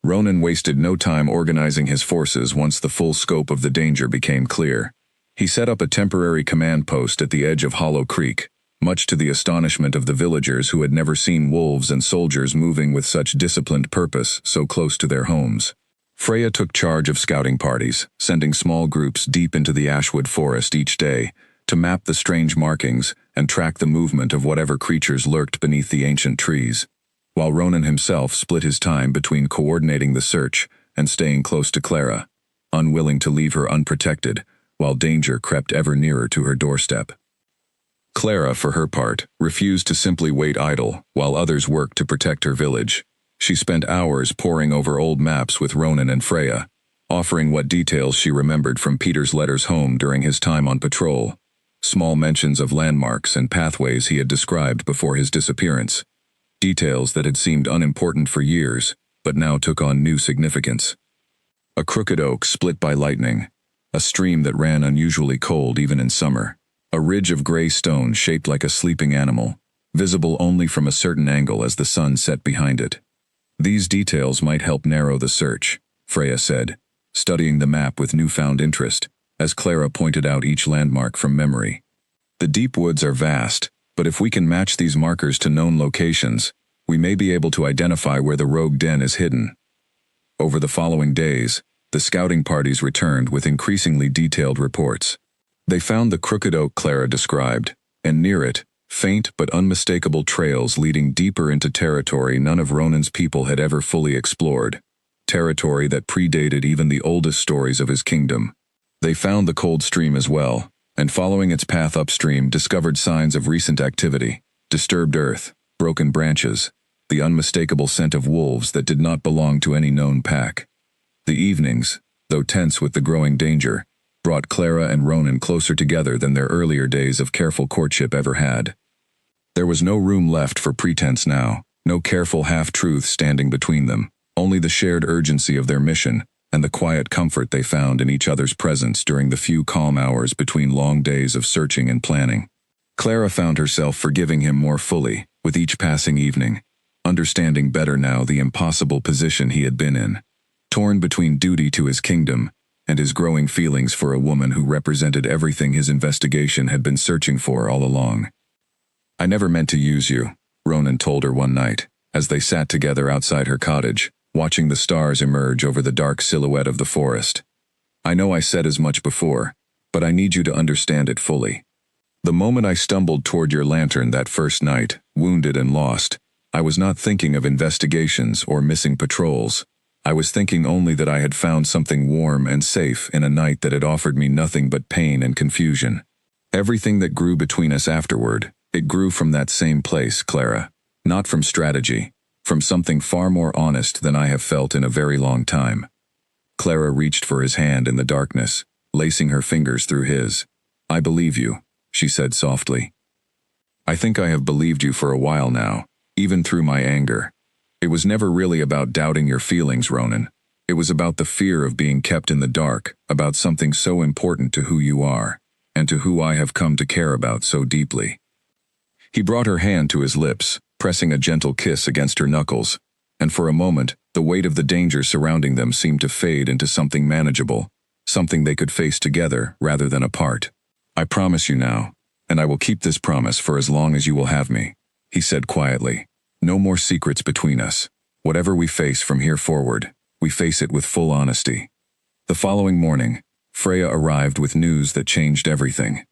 Speaker 1: Ronan wasted no time organizing his forces once the full scope of the danger became clear. He set up a temporary command post at the edge of Hollow Creek, much to the astonishment of the villagers who had never seen wolves and soldiers moving with such disciplined purpose so close to their homes. Freya took charge of scouting parties, sending small groups deep into the Ashwood Forest each day to map the strange markings and track the movement of whatever creatures lurked beneath the ancient trees, while Ronan himself split his time between coordinating the search and staying close to Clara, unwilling to leave her unprotected while danger crept ever nearer to her doorstep. Clara, for her part, refused to simply wait idle while others worked to protect her village. She spent hours poring over old maps with Ronan and Freya, offering what details she remembered from Peter's letters home during his time on patrol, small mentions of landmarks and pathways he had described before his disappearance, details that had seemed unimportant for years, but now took on new significance. A crooked oak split by lightning, a stream that ran unusually cold even in summer, a ridge of gray stone shaped like a sleeping animal, visible only from a certain angle as the sun set behind it. These details might help narrow the search, Freya said, studying the map with newfound interest, as Clara pointed out each landmark from memory. The deep woods are vast, but if we can match these markers to known locations, we may be able to identify where the rogue den is hidden. Over the following days, the scouting parties returned with increasingly detailed reports. They found the crooked oak Clara described, and near it, faint but unmistakable trails leading deeper into territory none of Ronan's people had ever fully explored, territory that predated even the oldest stories of his kingdom. They found the cold stream as well, and following its path upstream discovered signs of recent activity, disturbed earth, broken branches, the unmistakable scent of wolves that did not belong to any known pack. The evenings, though tense with the growing danger, brought Clara and Ronan closer together than their earlier days of careful courtship ever had. There was no room left for pretense now, no careful half-truth standing between them, only the shared urgency of their mission and the quiet comfort they found in each other's presence during the few calm hours between long days of searching and planning. Clara found herself forgiving him more fully with each passing evening, understanding better now the impossible position he had been in, torn between duty to his kingdom and his growing feelings for a woman who represented everything his investigation had been searching for all along. "I never meant to use you," Ronan told her one night, as they sat together outside her cottage, watching the stars emerge over the dark silhouette of the forest. "I know I said as much before, but I need you to understand it fully. The moment I stumbled toward your lantern that first night, wounded and lost, I was not thinking of investigations or missing patrols. I was thinking only that I had found something warm and safe in a night that had offered me nothing but pain and confusion. Everything that grew between us afterward, it grew from that same place, Clara. Not from strategy, from something far more honest than I have felt in a very long time." Clara reached for his hand in the darkness, lacing her fingers through his. "I believe you," she said softly. "I think I have believed you for a while now, even through my anger. It was never really about doubting your feelings, Ronan. It was about the fear of being kept in the dark, about something so important to who you are, and to who I have come to care about so deeply." He brought her hand to his lips, pressing a gentle kiss against her knuckles, and for a moment, the weight of the danger surrounding them seemed to fade into something manageable, something they could face together rather than apart. "I promise you now, and I will keep this promise for as long as you will have me," he said quietly. "No more secrets between us. Whatever we face from here forward, we face it with full honesty." The following morning, Freya arrived with news that changed everything.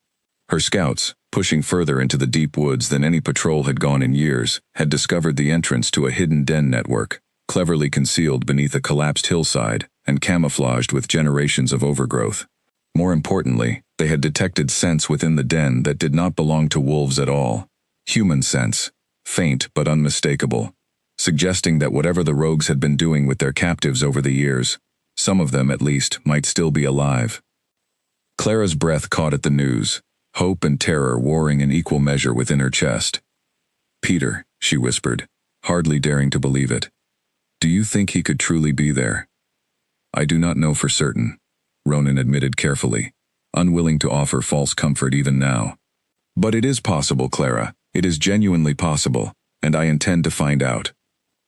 Speaker 1: Her scouts, pushing further into the deep woods than any patrol had gone in years, had discovered the entrance to a hidden den network, cleverly concealed beneath a collapsed hillside and camouflaged with generations of overgrowth. More importantly, they had detected scents within the den that did not belong to wolves at all. Human scents, faint but unmistakable, suggesting that whatever the rogues had been doing with their captives over the years, some of them at least might still be alive. Clara's breath caught at the news, hope and terror warring in equal measure within her chest. "Peter," she whispered, hardly daring to believe it. "Do you think he could truly be there?" "I do not know for certain," Ronan admitted carefully, unwilling to offer false comfort even now. "But it is possible, Clara. It is genuinely possible, and I intend to find out."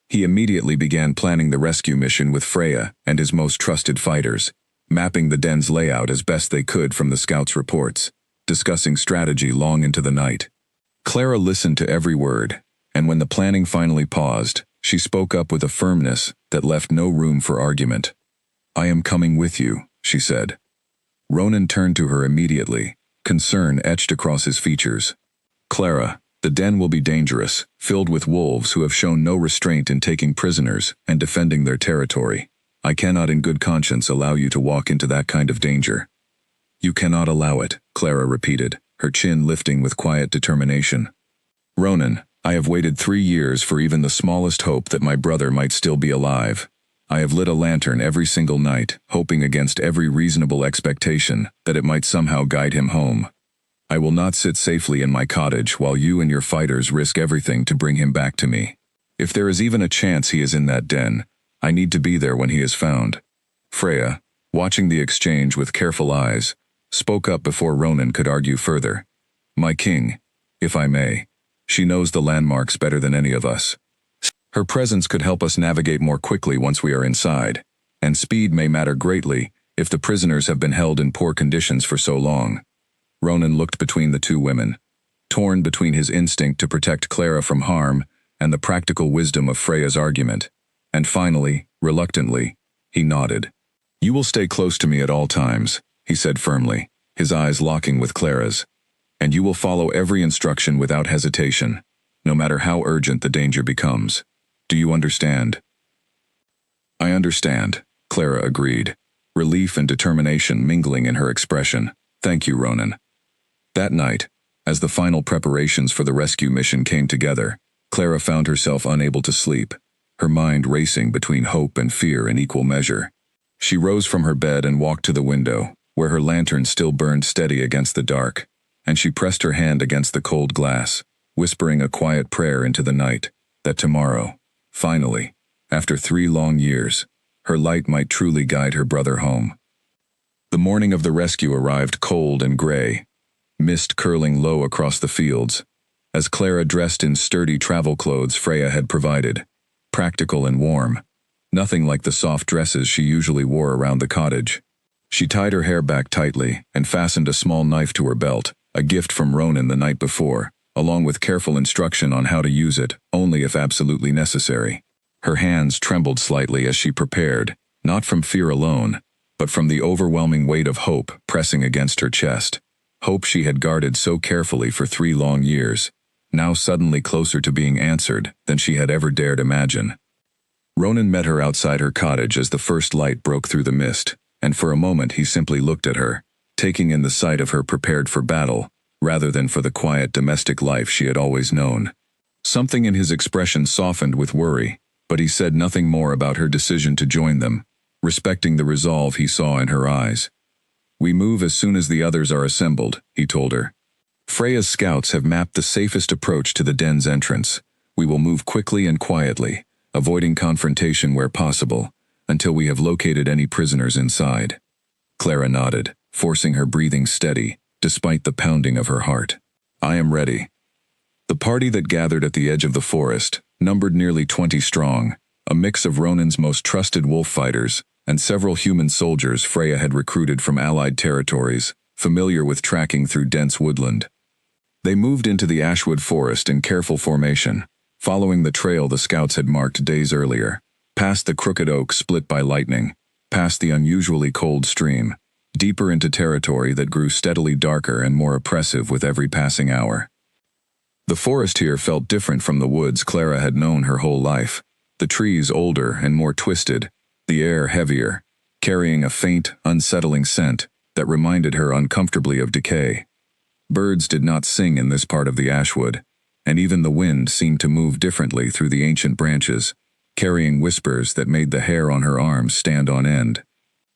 Speaker 1: He immediately began planning the rescue mission with Freya and his most trusted fighters, mapping the den's layout as best they could from the scouts' reports, discussing strategy long into the night. Clara listened to every word, and when the planning finally paused, she spoke up with a firmness that left no room for argument. "I am coming with you," she said. Ronan turned to her immediately, concern etched across his features. "Clara, the den will be dangerous, filled with wolves who have shown no restraint in taking prisoners and defending their territory. I cannot in good conscience allow you to walk into that kind of danger." "You cannot allow it," Clara repeated, her chin lifting with quiet determination. "Ronan, I have waited 3 years for even the smallest hope that my brother might still be alive. I have lit a lantern every single night, hoping against every reasonable expectation that it might somehow guide him home. I will not sit safely in my cottage while you and your fighters risk everything to bring him back to me. If there is even a chance he is in that den, I need to be there when he is found. Freya, watching the exchange with careful eyes, spoke up before Ronan could argue further. "My king, if I may, she knows the landmarks better than any of us. Her presence could help us navigate more quickly once we are inside, and speed may matter greatly if the prisoners have been held in poor conditions for so long." Ronan looked between the two women, torn between his instinct to protect Clara from harm and the practical wisdom of Freya's argument, and finally, reluctantly, he nodded. "You will stay close to me at all times," he said firmly, his eyes locking with Clara's, "and you will follow every instruction without hesitation, no matter how urgent the danger becomes. Do you understand?" "I understand," Clara agreed, relief and determination mingling in her expression. "Thank you, Ronan." That night, as the final preparations for the rescue mission came together, Clara found herself unable to sleep, her mind racing between hope and fear in equal measure. She rose from her bed and walked to the window, where her lantern still burned steady against the dark, and she pressed her hand against the cold glass, whispering a quiet prayer into the night, that tomorrow, finally, after 3 long years, her light might truly guide her brother home. The morning of the rescue arrived cold and gray, mist curling low across the fields, as Clara dressed in sturdy travel clothes Freya had provided, practical and warm, nothing like the soft dresses she usually wore around the cottage. She tied her hair back tightly and fastened a small knife to her belt, a gift from Ronan the night before, along with careful instruction on how to use it, only if absolutely necessary. Her hands trembled slightly as she prepared, not from fear alone, but from the overwhelming weight of hope pressing against her chest. Hope she had guarded so carefully for 3 long years, now suddenly closer to being answered than she had ever dared imagine. Ronan met her outside her cottage as the first light broke through the mist, and for a moment he simply looked at her, taking in the sight of her prepared for battle, rather than for the quiet domestic life she had always known. Something in his expression softened with worry, but he said nothing more about her decision to join them, respecting the resolve he saw in her eyes. "We move as soon as the others are assembled," he told her. "Freya's scouts have mapped the safest approach to the den's entrance. We will move quickly and quietly, avoiding confrontation where possible, until we have located any prisoners inside." Clara nodded, forcing her breathing steady, despite the pounding of her heart. "I am ready." The party that gathered at the edge of the forest numbered nearly 20 strong, a mix of Ronan's most trusted wolf fighters and several human soldiers Freya had recruited from allied territories, familiar with tracking through dense woodland. They moved into the Ashwood forest in careful formation, following the trail the scouts had marked days earlier, past the crooked oak split by lightning, past the unusually cold stream, deeper into territory that grew steadily darker and more oppressive with every passing hour. The forest here felt different from the woods Clara had known her whole life, the trees older and more twisted, the air heavier, carrying a faint, unsettling scent that reminded her uncomfortably of decay. Birds did not sing in this part of the Ashwood, and even the wind seemed to move differently through the ancient branches, carrying whispers that made the hair on her arms stand on end.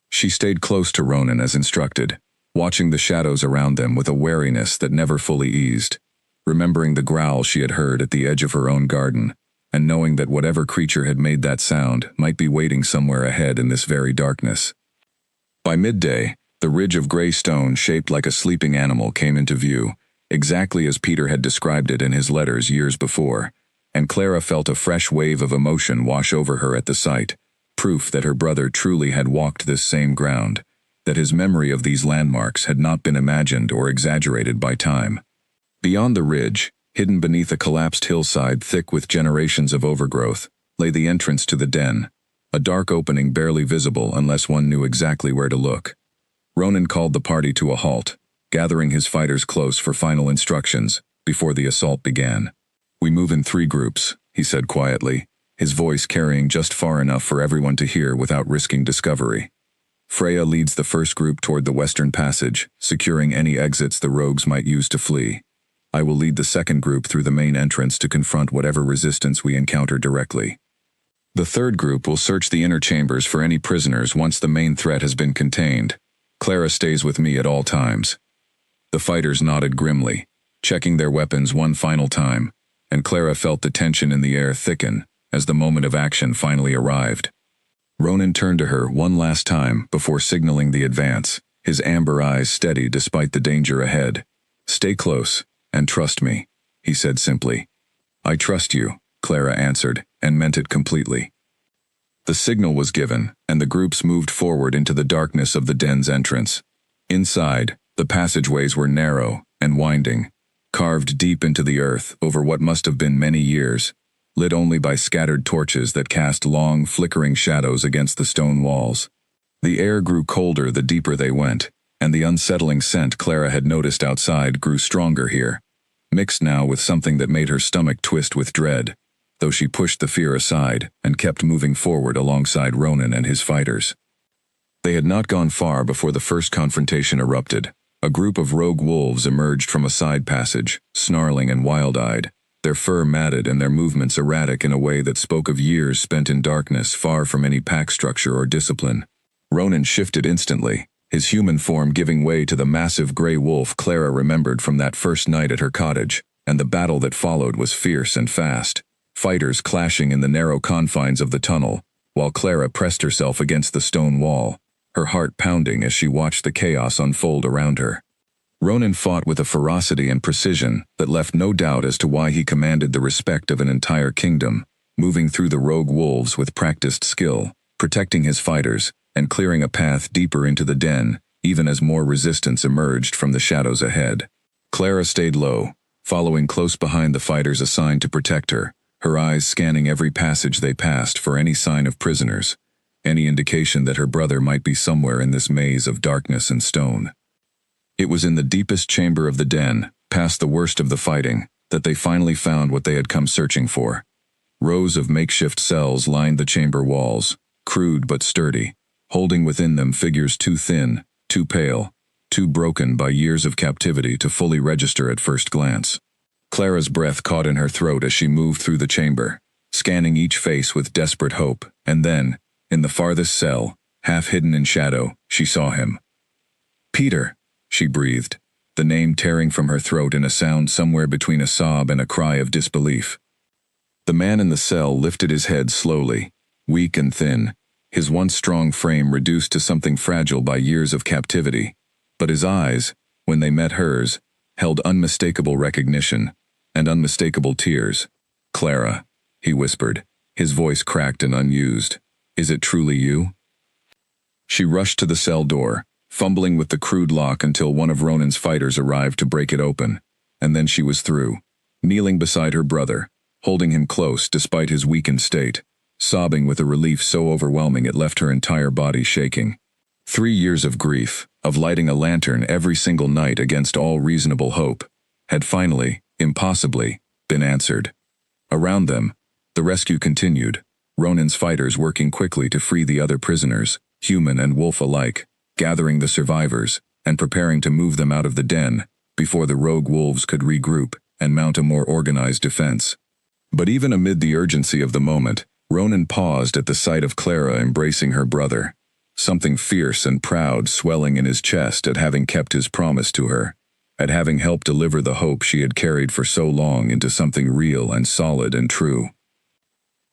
Speaker 1: She stayed close to Ronan as instructed, watching the shadows around them with a wariness that never fully eased, remembering the growl she had heard at the edge of her own garden, and knowing that whatever creature had made that sound might be waiting somewhere ahead in this very darkness. By midday, the ridge of gray stone shaped like a sleeping animal came into view, exactly as Peter had described it in his letters years before, and Clara felt a fresh wave of emotion wash over her at the sight, proof that her brother truly had walked this same ground, that his memory of these landmarks had not been imagined or exaggerated by time. Beyond the ridge, hidden beneath a collapsed hillside thick with generations of overgrowth, lay the entrance to the den, a dark opening barely visible unless one knew exactly where to look. Ronan called the party to a halt, gathering his fighters close for final instructions before the assault began. "We move in 3 groups," he said quietly, his voice carrying just far enough for everyone to hear without risking discovery. "Freya leads the first group toward the western passage, securing any exits the rogues might use to flee. I will lead the second group through the main entrance to confront whatever resistance we encounter directly. The third group will search the inner chambers for any prisoners once the main threat has been contained. Clara stays with me at all times." The fighters nodded grimly, checking their weapons one final time, and Clara felt the tension in the air thicken as the moment of action finally arrived. Ronan turned to her one last time before signaling the advance, his amber eyes steady despite the danger ahead. "Stay close, and trust me," he said simply. "I trust you," Clara answered, and meant it completely. The signal was given, and the groups moved forward into the darkness of the den's entrance. Inside, the passageways were narrow and winding, carved deep into the earth over what must have been many years, lit only by scattered torches that cast long, flickering shadows against the stone walls. The air grew colder the deeper they went, and the unsettling scent Clara had noticed outside grew stronger here, mixed now with something that made her stomach twist with dread, though she pushed the fear aside and kept moving forward alongside Ronan and his fighters. They had not gone far before the first confrontation erupted. A group of rogue wolves emerged from a side passage, snarling and wild-eyed, their fur matted and their movements erratic in a way that spoke of years spent in darkness far from any pack structure or discipline. Ronan shifted instantly, his human form giving way to the massive gray wolf Clara remembered from that first night at her cottage, and the battle that followed was fierce and fast, fighters clashing in the narrow confines of the tunnel, while Clara pressed herself against the stone wall, her heart pounding as she watched the chaos unfold around her. Ronan fought with a ferocity and precision that left no doubt as to why he commanded the respect of an entire kingdom, moving through the rogue wolves with practiced skill, protecting his fighters, and clearing a path deeper into the den, even as more resistance emerged from the shadows ahead. Clara stayed low, following close behind the fighters assigned to protect her, her eyes scanning every passage they passed for any sign of prisoners, any indication that her brother might be somewhere in this maze of darkness and stone. It was in the deepest chamber of the den, past the worst of the fighting, that they finally found what they had come searching for. Rows of makeshift cells lined the chamber walls, crude but sturdy, holding within them figures too thin, too pale, too broken by years of captivity to fully register at first glance. Clara's breath caught in her throat as she moved through the chamber, scanning each face with desperate hope, and then, in the farthest cell, half hidden in shadow, she saw him. "Peter," she breathed, the name tearing from her throat in a sound somewhere between a sob and a cry of disbelief. The man in the cell lifted his head slowly, weak and thin, his once strong frame reduced to something fragile by years of captivity, but his eyes, when they met hers, held unmistakable recognition and unmistakable tears. "Clara," he whispered, his voice cracked and unused. "Is it truly you?" She rushed to the cell door, fumbling with the crude lock until one of Ronan's fighters arrived to break it open, and then she was through, kneeling beside her brother, holding him close despite his weakened state, sobbing with a relief so overwhelming it left her entire body shaking. 3 years of grief, of lighting a lantern every single night against all reasonable hope, had finally, impossibly, been answered. Around them, the rescue continued, Ronan's fighters working quickly to free the other prisoners, human and wolf alike, gathering the survivors, and preparing to move them out of the den, before the rogue wolves could regroup and mount a more organized defense. But even amid the urgency of the moment, Ronan paused at the sight of Clara embracing her brother, something fierce and proud swelling in his chest at having kept his promise to her, at having helped deliver the hope she had carried for so long into something real and solid and true.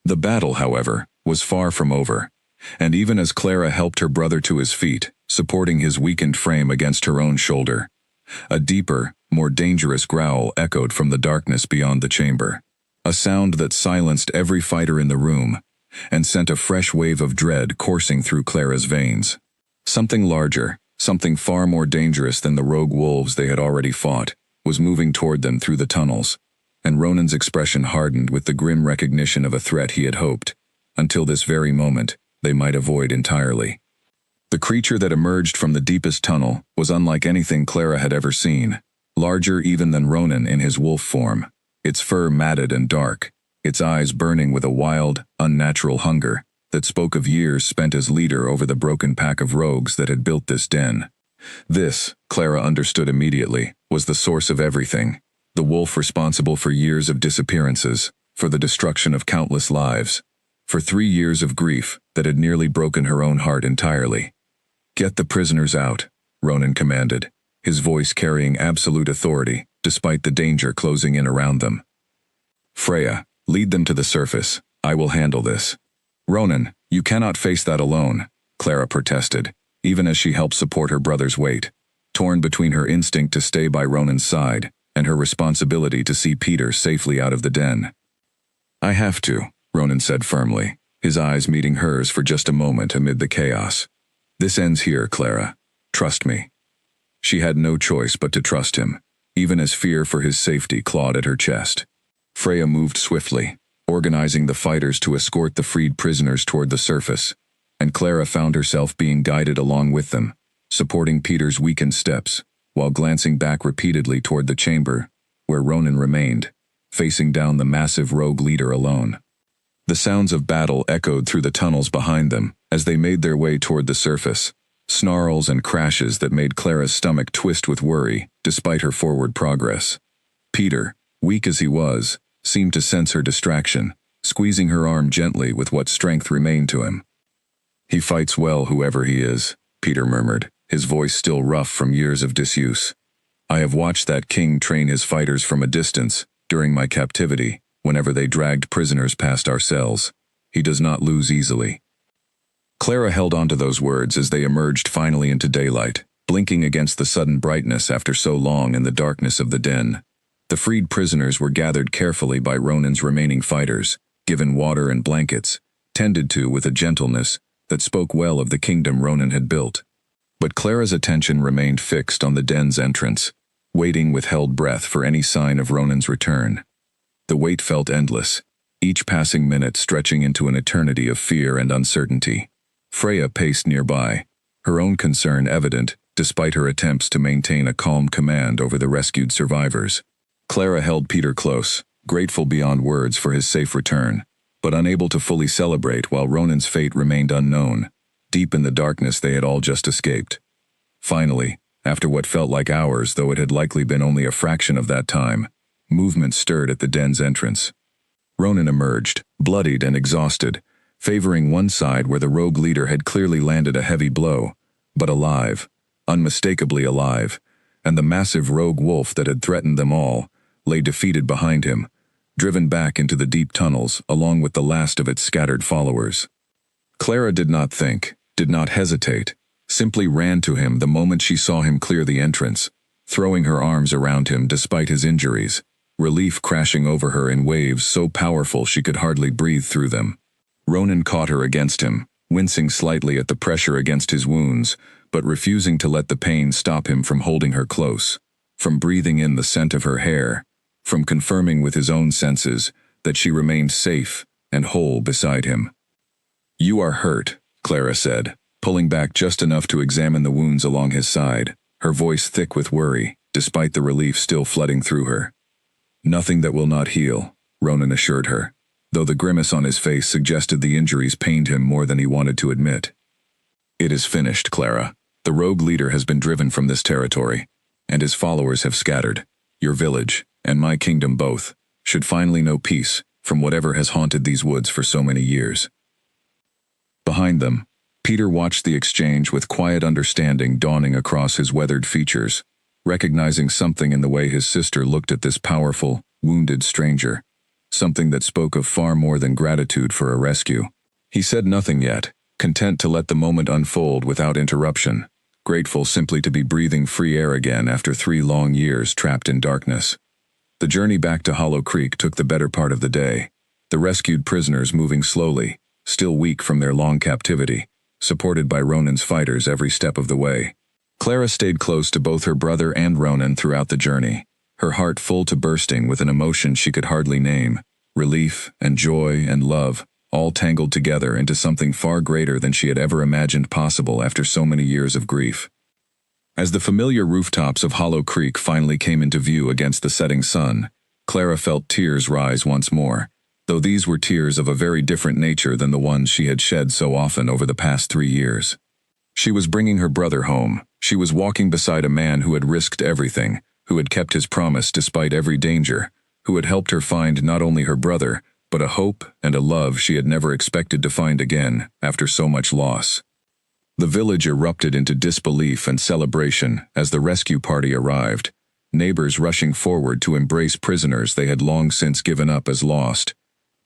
Speaker 1: The battle, however, was far from over, and even as Clara helped her brother to his feet, supporting his weakened frame against her own shoulder, a deeper, more dangerous growl echoed from the darkness beyond the chamber, a sound that silenced every fighter in the room and sent a fresh wave of dread coursing through Clara's veins. Something larger, something far more dangerous than the rogue wolves they had already fought, was moving toward them through the tunnels, and Ronan's expression hardened with the grim recognition of a threat he had hoped, until this very moment, they might avoid entirely. The creature that emerged from the deepest tunnel was unlike anything Clara had ever seen, larger even than Ronan in his wolf form, its fur matted and dark, its eyes burning with a wild, unnatural hunger that spoke of years spent as leader over the broken pack of rogues that had built this den. This, Clara understood immediately, was the source of everything, the wolf responsible for years of disappearances, for the destruction of countless lives, for 3 years of grief that had nearly broken her own heart entirely. "Get the prisoners out," Ronan commanded, his voice carrying absolute authority, despite the danger closing in around them. "Freya, lead them to the surface. I will handle this." "Ronan," You cannot face that alone, Clara protested, even as she helped support her brother's weight, torn between her instinct to stay by Ronan's side and her responsibility to see Peter safely out of the den. I have to, Ronan said firmly, his eyes meeting hers for just a moment amid the chaos. This ends here, Clara. Trust me. She had no choice but to trust him, even as fear for his safety clawed at her chest. Freya moved swiftly, organizing the fighters to escort the freed prisoners toward the surface, and Clara found herself being guided along with them, supporting Peter's weakened steps, while glancing back repeatedly toward the chamber, where Ronan remained, facing down the massive rogue leader alone. The sounds of battle echoed through the tunnels behind them as they made their way toward the surface, snarls and crashes that made Clara's stomach twist with worry despite her forward progress. Peter, weak as he was, seemed to sense her distraction, squeezing her arm gently with what strength remained to him. He fights well, whoever he is, Peter murmured, his voice still rough from years of disuse. I have watched that king train his fighters from a distance, during my captivity, whenever they dragged prisoners past our cells. He does not lose easily. Clara held on to those words as they emerged finally into daylight, blinking against the sudden brightness after so long in the darkness of the den. The freed prisoners were gathered carefully by Ronan's remaining fighters, given water and blankets, tended to with a gentleness that spoke well of the kingdom Ronan had built. But Clara's attention remained fixed on the den's entrance, waiting with held breath for any sign of Ronan's return. The wait felt endless, each passing minute stretching into an eternity of fear and uncertainty. Freya paced nearby, her own concern evident despite her attempts to maintain a calm command over the rescued survivors. Clara held Peter close, grateful beyond words for his safe return, but unable to fully celebrate while Ronan's fate remained unknown, deep in the darkness they had all just escaped. Finally, after what felt like hours, though it had likely been only a fraction of that time, movement stirred at the den's entrance. Ronan emerged, bloodied and exhausted, favoring one side where the rogue leader had clearly landed a heavy blow, but alive, unmistakably alive, and the massive rogue wolf that had threatened them all lay defeated behind him, driven back into the deep tunnels along with the last of its scattered followers. Clara did not think, did not hesitate, simply ran to him the moment she saw him clear the entrance, throwing her arms around him despite his injuries, relief crashing over her in waves so powerful she could hardly breathe through them. Ronan caught her against him, wincing slightly at the pressure against his wounds, but refusing to let the pain stop him from holding her close, from breathing in the scent of her hair, from confirming with his own senses that she remained safe and whole beside him. You are hurt, Clara said, pulling back just enough to examine the wounds along his side, her voice thick with worry, despite the relief still flooding through her. Nothing that will not heal, Ronan assured her, though the grimace on his face suggested the injuries pained him more than he wanted to admit. It is finished, Clara. The rogue leader has been driven from this territory, and his followers have scattered. Your village, and my kingdom both, should finally know peace from whatever has haunted these woods for so many years. Behind them, Peter watched the exchange with quiet understanding dawning across his weathered features, recognizing something in the way his sister looked at this powerful, wounded stranger, something that spoke of far more than gratitude for a rescue. He said nothing yet, content to let the moment unfold without interruption, grateful simply to be breathing free air again after 3 long years trapped in darkness. The journey back to Hollow Creek took the better part of the day, the rescued prisoners moving slowly, still weak from their long captivity, supported by Ronan's fighters every step of the way. Clara stayed close to both her brother and Ronan throughout the journey, her heart full to bursting with an emotion she could hardly name, relief and joy and love, all tangled together into something far greater than she had ever imagined possible after so many years of grief. As the familiar rooftops of Hollow Creek finally came into view against the setting sun, Clara felt tears rise once more, though these were tears of a very different nature than the ones she had shed so often over the past 3 years. She was bringing her brother home. She was walking beside a man who had risked everything, who had kept his promise despite every danger, who had helped her find not only her brother, but a hope and a love she had never expected to find again after so much loss. The village erupted into disbelief and celebration as the rescue party arrived, neighbors rushing forward to embrace prisoners they had long since given up as lost,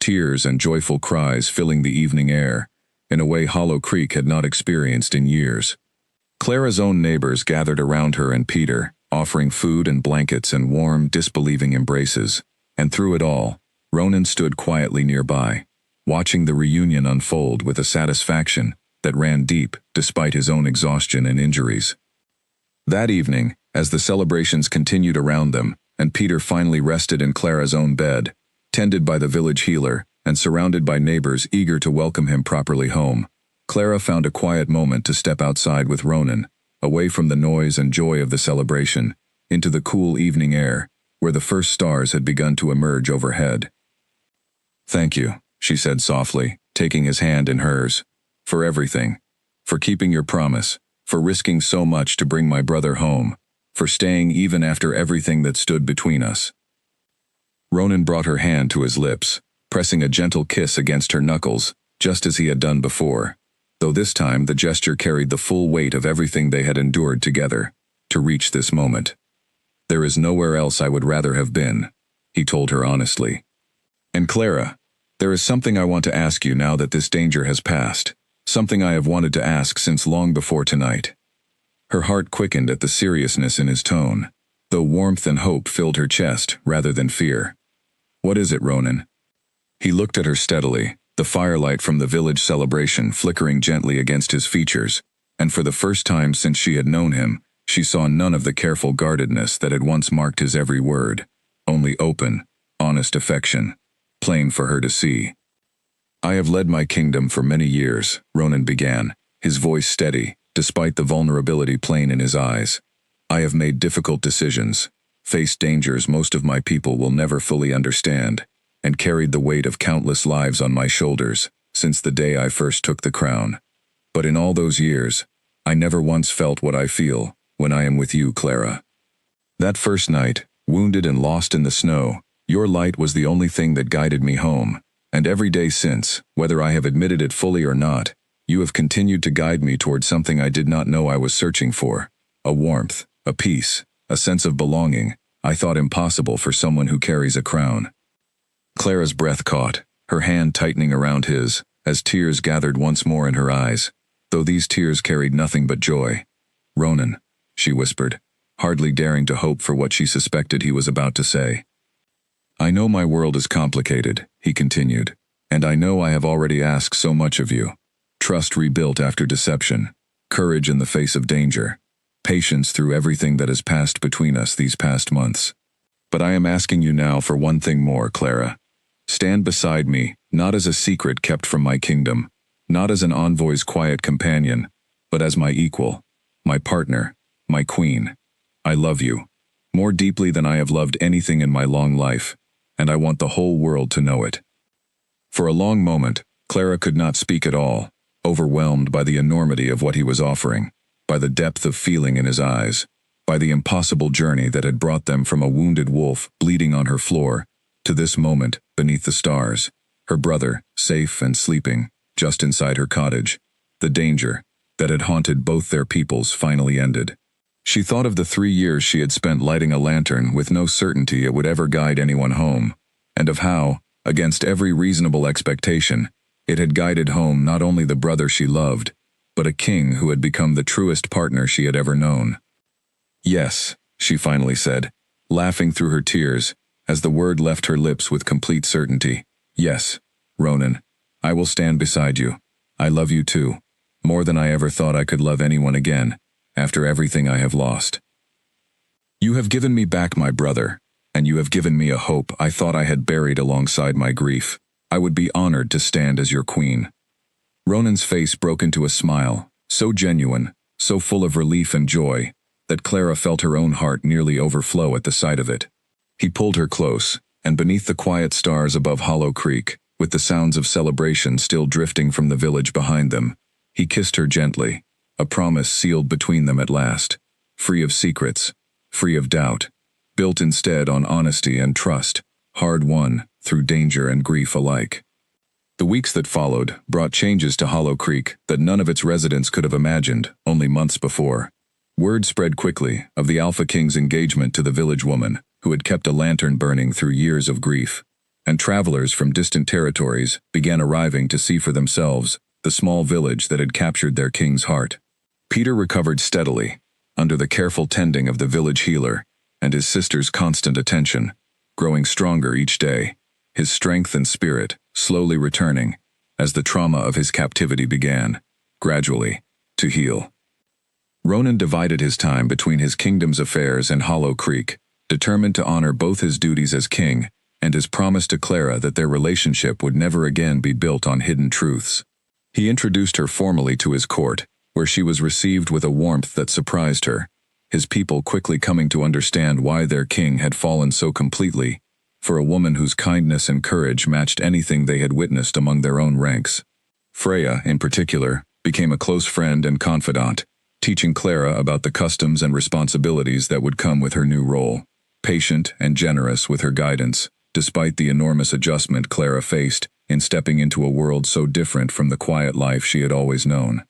Speaker 1: tears and joyful cries filling the evening air, in a way Hollow Creek had not experienced in years. Clara's own neighbors gathered around her and Peter, offering food and blankets and warm, disbelieving embraces. And through it all, Ronan stood quietly nearby, watching the reunion unfold with a satisfaction that ran deep despite his own exhaustion and injuries. That evening, as the celebrations continued around them, and Peter finally rested in Clara's own bed, tended by the village healer, and surrounded by neighbors eager to welcome him properly home, Clara found a quiet moment to step outside with Ronan, away from the noise and joy of the celebration, into the cool evening air, where the first stars had begun to emerge overhead. "Thank you," she said softly, taking his hand in hers, "for everything, for keeping your promise, for risking so much to bring my brother home, for staying even after everything that stood between us." Ronan brought her hand to his lips, pressing a gentle kiss against her knuckles, just as he had done before, though this time the gesture carried the full weight of everything they had endured together, to reach this moment. "There is nowhere else I would rather have been," he told her honestly. "And Clara, there is something I want to ask you now that this danger has passed, something I have wanted to ask since long before tonight." Her heart quickened at the seriousness in his tone, though warmth and hope filled her chest rather than fear. "What is it, Ronan?" He looked at her steadily, the firelight from the village celebration flickering gently against his features, and for the first time since she had known him, she saw none of the careful guardedness that had once marked his every word, only open, honest affection, plain for her to see. "I have led my kingdom for many years," Ronan began, his voice steady, despite the vulnerability plain in his eyes. "I have made difficult decisions, faced dangers most of my people will never fully understand, and carried the weight of countless lives on my shoulders since the day I first took the crown. But in all those years, I never once felt what I feel when I am with you, Clara. That first night, wounded and lost in the snow, your light was the only thing that guided me home, and every day since, whether I have admitted it fully or not, you have continued to guide me toward something I did not know I was searching for, a warmth, a peace, a sense of belonging I thought impossible for someone who carries a crown." Clara's breath caught, her hand tightening around his, as tears gathered once more in her eyes, though these tears carried nothing but joy. "Ronan," she whispered, hardly daring to hope for what she suspected he was about to say. "I know my world is complicated," he continued, "and I know I have already asked so much of you. Trust rebuilt after deception, courage in the face of danger, patience through everything that has passed between us these past months. But I am asking you now for one thing more, Clara. Stand beside me, not as a secret kept from my kingdom, not as an envoy's quiet companion, but as my equal, my partner, my queen. I love you, more deeply than I have loved anything in my long life, and I want the whole world to know it." For a long moment, Clara could not speak at all, overwhelmed by the enormity of what he was offering, by the depth of feeling in his eyes, by the impossible journey that had brought them from a wounded wolf bleeding on her floor to this moment beneath the stars, her brother safe and sleeping just inside her cottage. The danger that had haunted both their peoples finally ended. She thought of the 3 years she had spent lighting a lantern with no certainty it would ever guide anyone home, and of how, against every reasonable expectation, it had guided home not only the brother she loved, but a king who had become the truest partner she had ever known. "Yes," she finally said, laughing through her tears, as the word left her lips with complete certainty. "Yes, Ronan, I will stand beside you. I love you too, more than I ever thought I could love anyone again, after everything I have lost. You have given me back my brother, and you have given me a hope I thought I had buried alongside my grief. I would be honored to stand as your queen." Ronan's face broke into a smile, so genuine, so full of relief and joy, that Clara felt her own heart nearly overflow at the sight of it. He pulled her close, and beneath the quiet stars above Hollow Creek, with the sounds of celebration still drifting from the village behind them, he kissed her gently, a promise sealed between them at last, free of secrets, free of doubt, built instead on honesty and trust, hard-won through danger and grief alike. The weeks that followed brought changes to Hollow Creek that none of its residents could have imagined only months before. Word spread quickly of the Alpha King's engagement to the village woman who had kept a lantern burning through years of grief, and travelers from distant territories began arriving to see for themselves the small village that had captured their king's heart. Peter recovered steadily, under the careful tending of the village healer and his sister's constant attention, growing stronger each day, his strength and spirit slowly returning as the trauma of his captivity began, gradually, to heal. Ronan divided his time between his kingdom's affairs and Hollow Creek, determined to honor both his duties as king and his promise to Clara that their relationship would never again be built on hidden truths. He introduced her formally to his court, where she was received with a warmth that surprised her, his people quickly coming to understand why their king had fallen so completely, for a woman whose kindness and courage matched anything they had witnessed among their own ranks. Freya, in particular, became a close friend and confidant, teaching Clara about the customs and responsibilities that would come with her new role, patient and generous with her guidance, despite the enormous adjustment Clara faced in stepping into a world so different from the quiet life she had always known.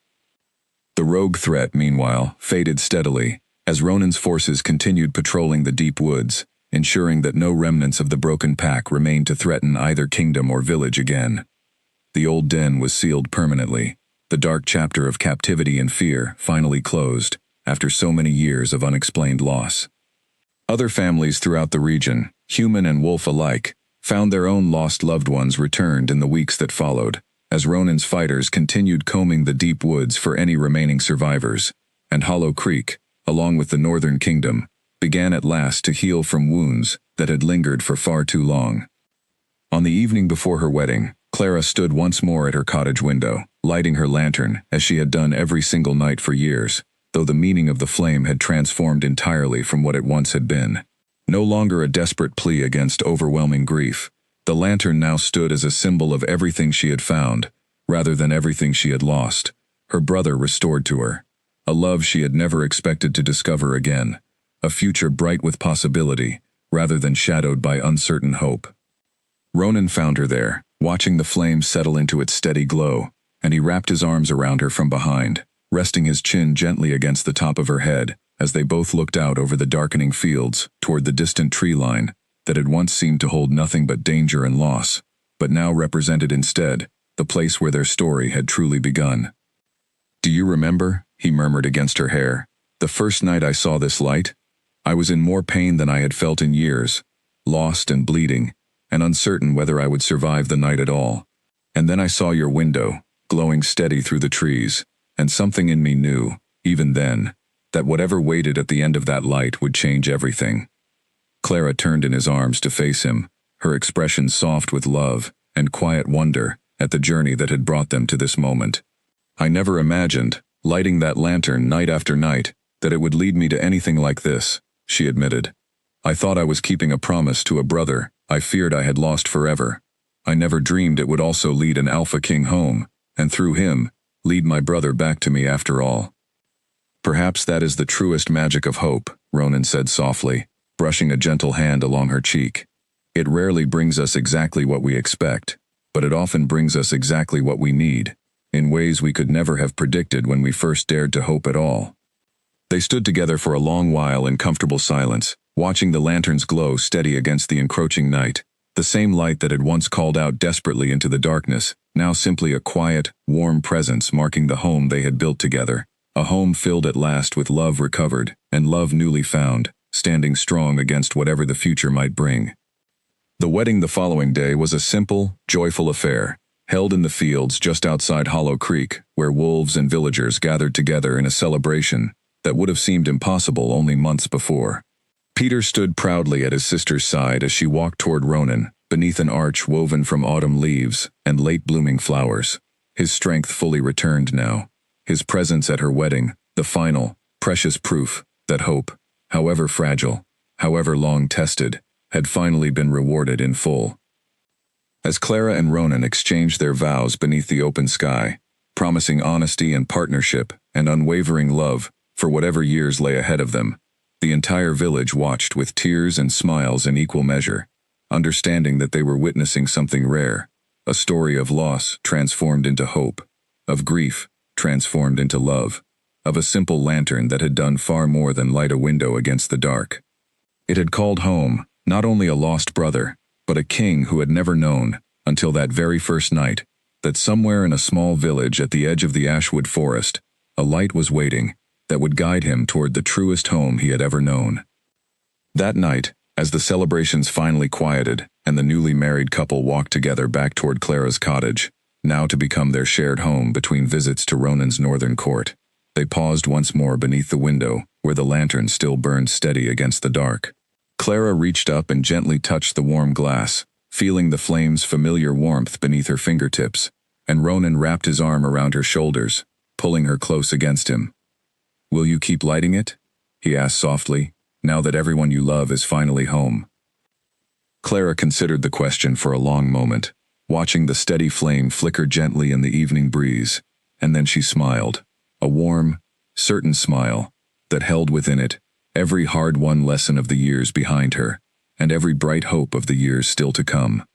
Speaker 1: The rogue threat, meanwhile, faded steadily, as Ronan's forces continued patrolling the deep woods, ensuring that no remnants of the broken pack remained to threaten either kingdom or village again. The old den was sealed permanently, the dark chapter of captivity and fear finally closed, after so many years of unexplained loss. Other families throughout the region, human and wolf alike, found their own lost loved ones returned in the weeks that followed, as Ronan's fighters continued combing the deep woods for any remaining survivors, and Hollow Creek, along with the Northern Kingdom, began at last to heal from wounds that had lingered for far too long. On the evening before her wedding, Clara stood once more at her cottage window, lighting her lantern, as she had done every single night for years, though the meaning of the flame had transformed entirely from what it once had been. No longer a desperate plea against overwhelming grief, the lantern now stood as a symbol of everything she had found, rather than everything she had lost, her brother restored to her, a love she had never expected to discover again, a future bright with possibility, rather than shadowed by uncertain hope. Ronan found her there, watching the flame settle into its steady glow, and he wrapped his arms around her from behind, resting his chin gently against the top of her head, as they both looked out over the darkening fields toward the distant tree line that had once seemed to hold nothing but danger and loss, but now represented instead the place where their story had truly begun. "Do you remember," he murmured against her hair, "the first night I saw this light? I was in more pain than I had felt in years, lost and bleeding, and uncertain whether I would survive the night at all. And then I saw your window, glowing steady through the trees, and something in me knew, even then, that whatever waited at the end of that light would change everything." Clara turned in his arms to face him, her expression soft with love and quiet wonder at the journey that had brought them to this moment. "I never imagined, lighting that lantern night after night, that it would lead me to anything like this," she admitted. "I thought I was keeping a promise to a brother I feared I had lost forever. I never dreamed it would also lead an Alpha King home, and through him, lead my brother back to me after all." "Perhaps that is the truest magic of hope," Ronan said softly, brushing a gentle hand along her cheek. "It rarely brings us exactly what we expect, but it often brings us exactly what we need, in ways we could never have predicted when we first dared to hope at all." They stood together for a long while in comfortable silence, watching the lantern's glow steady against the encroaching night, the same light that had once called out desperately into the darkness, now simply a quiet, warm presence marking the home they had built together, a home filled at last with love recovered and love newly found, standing strong against whatever the future might bring. The wedding the following day was a simple, joyful affair, held in the fields just outside Hollow Creek, where wolves and villagers gathered together in a celebration that would have seemed impossible only months before. Peter stood proudly at his sister's side as she walked toward Ronan, beneath an arch woven from autumn leaves and late-blooming flowers. His strength fully returned now, his presence at her wedding, the final, precious proof that hope, however fragile, however long tested, had finally been rewarded in full. As Clara and Ronan exchanged their vows beneath the open sky, promising honesty and partnership and unwavering love for whatever years lay ahead of them, the entire village watched with tears and smiles in equal measure, understanding that they were witnessing something rare, a story of loss transformed into hope, of grief transformed into love, of a simple lantern that had done far more than light a window against the dark. It had called home not only a lost brother, but a king who had never known, until that very first night, that somewhere in a small village at the edge of the Ashwood Forest, a light was waiting that would guide him toward the truest home he had ever known. That night, as the celebrations finally quieted and the newly married couple walked together back toward Clara's cottage, now to become their shared home between visits to Ronan's northern court, they paused once more beneath the window where the lantern still burned steady against the dark. Clara reached up and gently touched the warm glass, feeling the flame's familiar warmth beneath her fingertips, and Ronan wrapped his arm around her shoulders, pulling her close against him. "Will you keep lighting it?" he asked softly, "now that everyone you love is finally home?" Clara considered the question for a long moment, watching the steady flame flicker gently in the evening breeze, and then she smiled, a warm, certain smile that held within it every hard-won lesson of the years behind her, and every bright hope of the years still to come.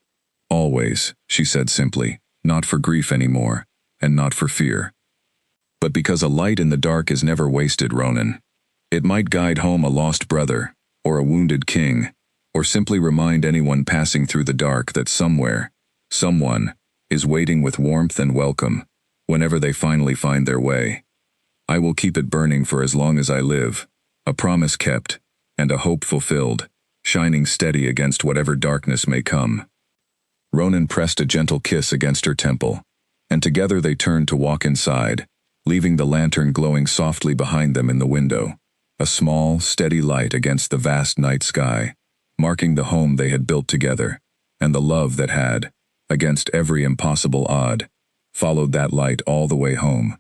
Speaker 1: "Always," she said simply, "not for grief anymore, and not for fear. But because a light in the dark is never wasted, Ronan. It might guide home a lost brother, or a wounded king, or simply remind anyone passing through the dark that somewhere, someone, is waiting with warmth and welcome, whenever they finally find their way. I will keep it burning for as long as I live, a promise kept, and a hope fulfilled, shining steady against whatever darkness may come." Ronan pressed a gentle kiss against her temple, and together they turned to walk inside, leaving the lantern glowing softly behind them in the window, a small, steady light against the vast night sky, marking the home they had built together, and the love that had, against every impossible odd, followed that light all the way home.